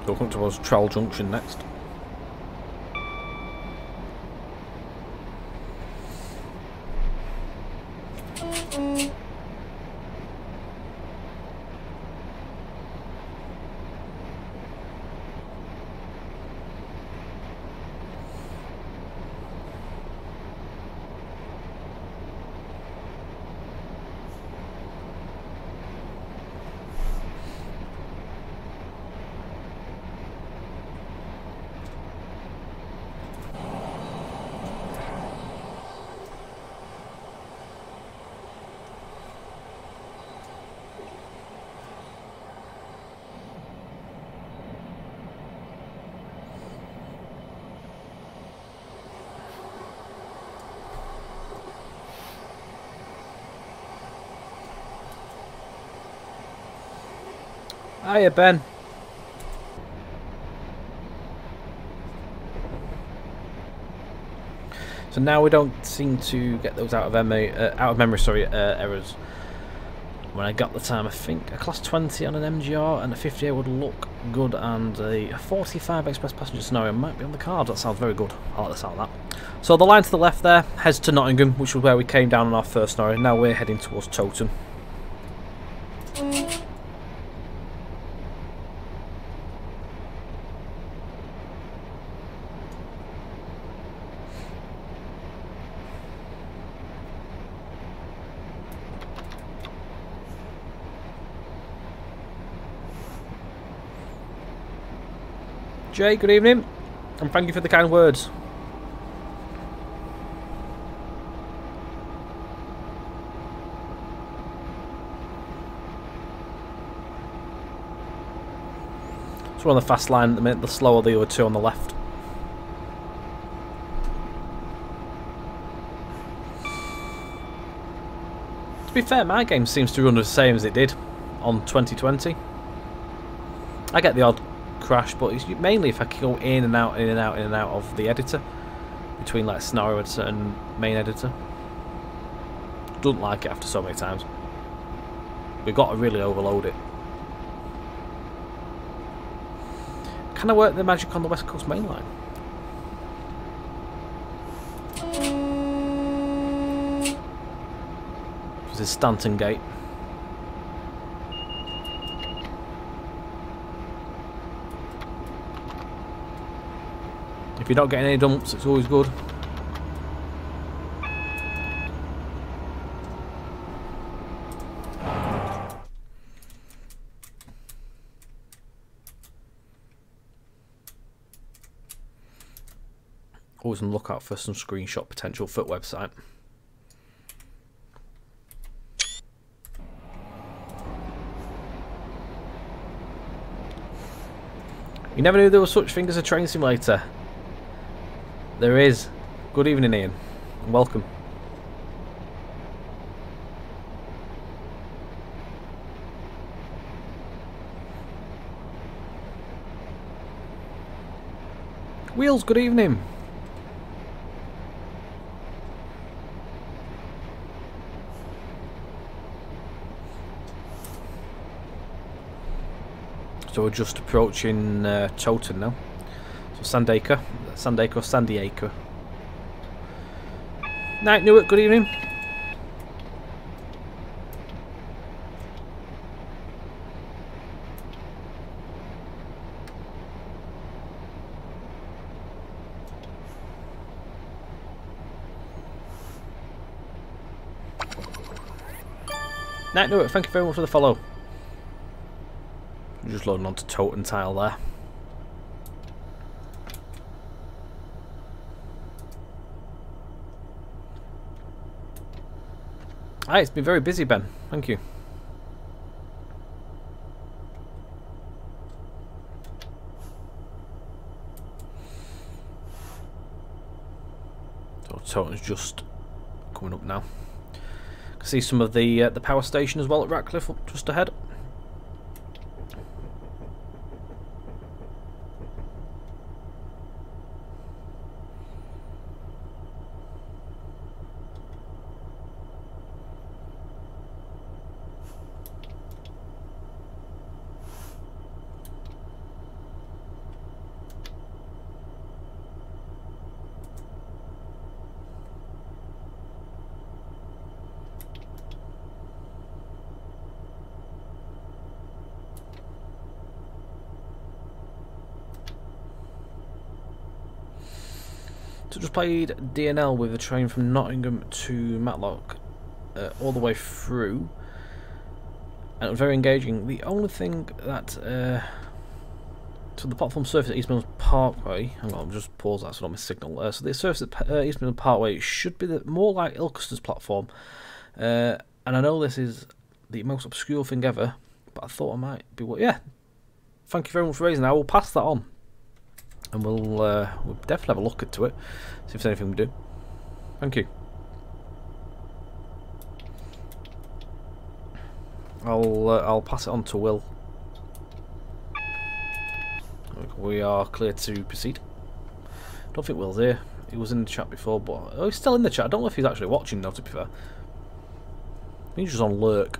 We'll come towards Trowell Junction next. Hiya, Ben. So now we don't seem to get those out of memory. Errors. When I got the time, I think a class 20 on an MGR and a 58 would look good, and a 45 express passenger scenario might be on the cards. That sounds very good. I like the sound of that. So the line to the left there heads to Nottingham, which was where we came down on our first scenario. Now we're heading towards Towton. Jay, good evening, and thank you for the kind words. So we're on the fast line at the minute, the slower the other two on the left. To be fair, my game seems to run the same as it did on 2020. I get the odd crash, but it's mainly if I go in and out of the editor between like scenario editor and main editor. Don't like it after so many times. We've got to really overload it. Can I work the magic on the West Coast main line? This is Stanton Gate. If you're not getting any dumps, it's always good. Always on the lookout for some screenshot potential for website. You never knew there was such thing as a train simulator. There is. Good evening, Ian, and welcome. Wheels, good evening. So we're just approaching Towton now. So Sandacre, San Diego. Night Newark, good evening. Night Newark, thank you very much for the follow. I'm just loading onto Towton tile there. Hi, it's been very busy, Ben. Thank you. So Towton's just coming up now. Can see some of the power station as well at Ratcliffe up just ahead. Just played DNL with a train from Nottingham to Matlock all the way through, and it was very engaging. The only thing that so the platform surface at East Midland Parkway, hang on, I'll just pause that so I don't miss signal. So the surface at East Midland Parkway should be more like Ilkester's platform, and I know this is the most obscure thing ever, but I thought I might be, yeah, thank you very much for raising that. I will pass that on, and we'll definitely have a look into it, see if there's anything we do. Thank you. I'll pass it on to Will. We are clear to proceed. Don't think Will's here. He was in the chat before, but oh, he's still in the chat. I don't know if he's actually watching now, to be fair. He's just on lurk.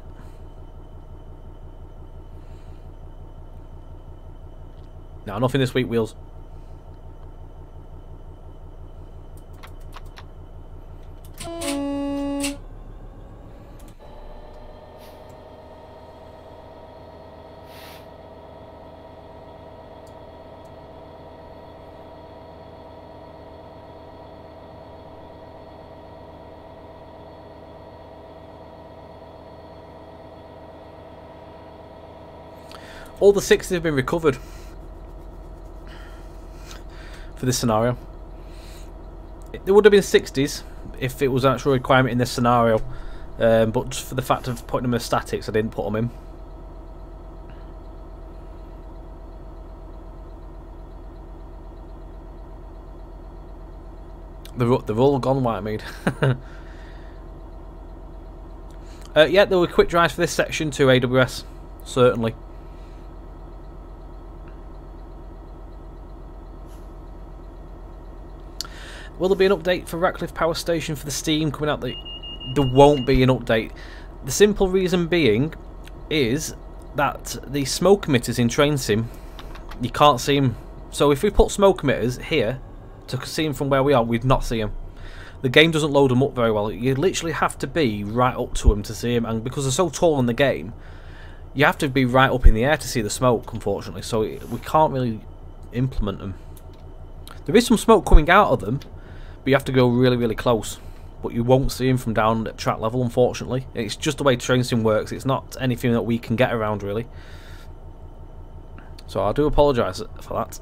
No, nothing this week, Wheels. All the 60s have been recovered for this scenario. There would have been 60s if it was an actual requirement in this scenario, but just for the fact of putting them as statics, I didn't put them in. They're all gone, Whitemead. Yeah, there were quick drives for this section to AWS, certainly. Will there be an update for Ratcliffe Power Station for the Steam coming out? There won't be an update. The simple reason being is that the smoke emitters in Train Sim, you can't see them. So if we put smoke emitters here to see them from where we are, we'd not see them. The game doesn't load them up very well. You literally have to be right up to them to see them, and because they're so tall in the game, you have to be right up in the air to see the smoke, unfortunately. So we can't really implement them. There is some smoke coming out of them, but you have to go really, really close. But you won't see him from down at track level, unfortunately. It's just the way Train Sim works. It's not anything that we can get around, really. So I do apologise for that.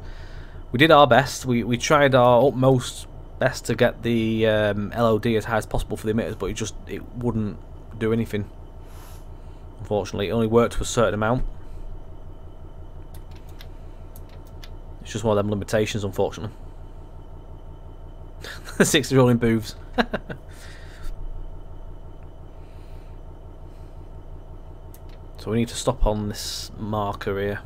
We did our best. We tried our utmost best to get the LOD as high as possible for the emitters, but it wouldn't do anything. Unfortunately, it only worked to a certain amount. It's just one of them limitations, unfortunately. The 60 rolling booths. So we need to stop on this marker here.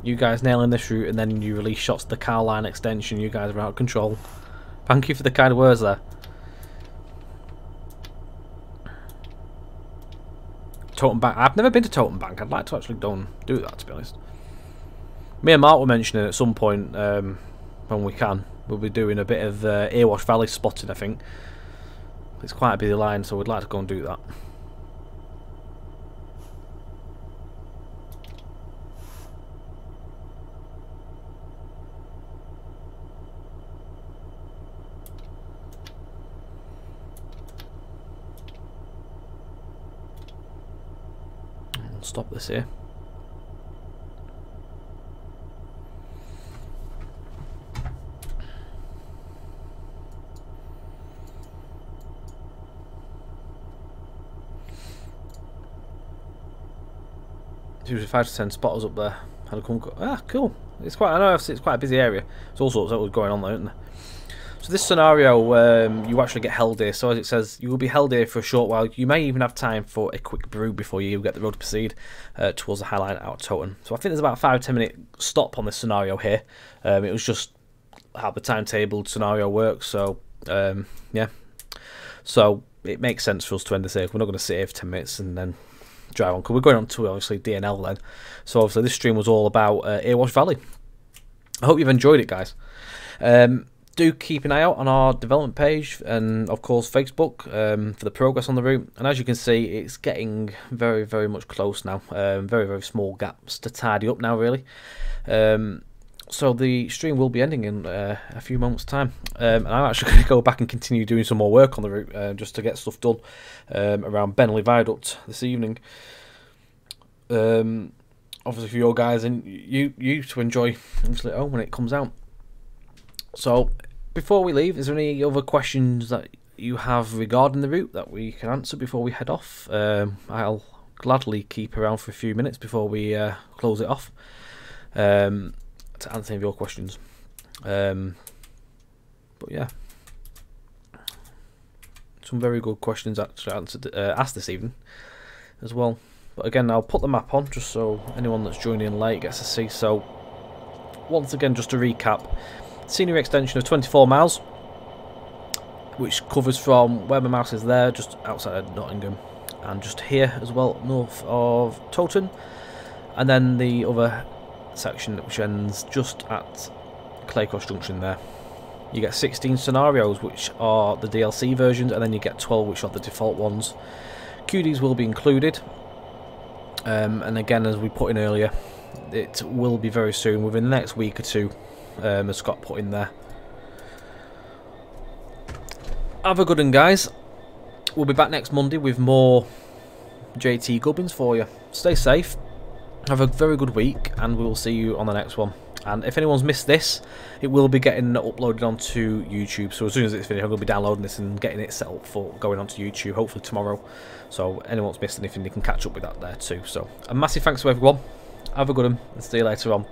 You guys nailing this route, and then you release shots to the car line extension. You guys are out of control. Thank you for the kind words there. Totem Bank. I've never been to Totem Bank. I'd like to actually do that, to be honest. Me and Mark were mentioning at some point when we can. We'll be doing a bit of Erewash Valley spotting, I think. It's quite a busy line, so we'd like to go and do that. Stop this here. Usually 5 to 10 spotters up there. Ah, cool. It's quite. I know it's quite a busy area. There's all sorts of going on there, isn't there? So this scenario, you actually get held here. So as it says, you will be held here for a short while. You may even have time for a quick brew before you get the road to proceed towards the Highland out of Toten. So I think there's about a 5 to 10 minute stop on this scenario here. It was just how the timetabled scenario works. So yeah. So it makes sense for us to end this here. We're not going to sit here for 10 minutes and then drive on, because we're going on to obviously DNL then. So obviously this stream was all about Erewash Valley. I hope you've enjoyed it, guys. Do keep an eye out on our development page and of course Facebook for the progress on the route. And as you can see, it's getting very, very much close now. Very, very small gaps to tidy up now, really. So the stream will be ending in a few moments' time, and I'm actually going to go back and continue doing some more work on the route just to get stuff done around Bentley Viaduct this evening. Obviously for your guys and you to enjoy obviously when it comes out. So before we leave, is there any other questions that you have regarding the route that we can answer before we head off? I'll gladly keep around for a few minutes before we close it off to answer any of your questions. But yeah, some very good questions actually asked this evening as well. But again, I'll put the map on just so anyone that's joining in late gets to see. So once again, just to recap, scenery extension of 24 miles, which covers from where my mouse is there, just outside of Nottingham, and just here as well, north of Towton, and then the other section which ends just at Claycross Junction there. You get 16 scenarios, which are the DLC versions, and then you get 12, which are the default ones. QDs will be included, and again, as we put in earlier, it will be very soon, within the next week or two, as Scott put in there. Have a good one, guys. We'll be back next Monday with more JT Gubbins for you. Stay safe, have a very good week, and we will see you on the next one. And if anyone's missed this, it will be getting uploaded onto YouTube. So as soon as it's finished, I'm going to be downloading this and getting it set up for going onto YouTube, hopefully tomorrow. So anyone's missed anything, you can catch up with that there too. So a massive thanks to everyone. Have a good one, and see you later on.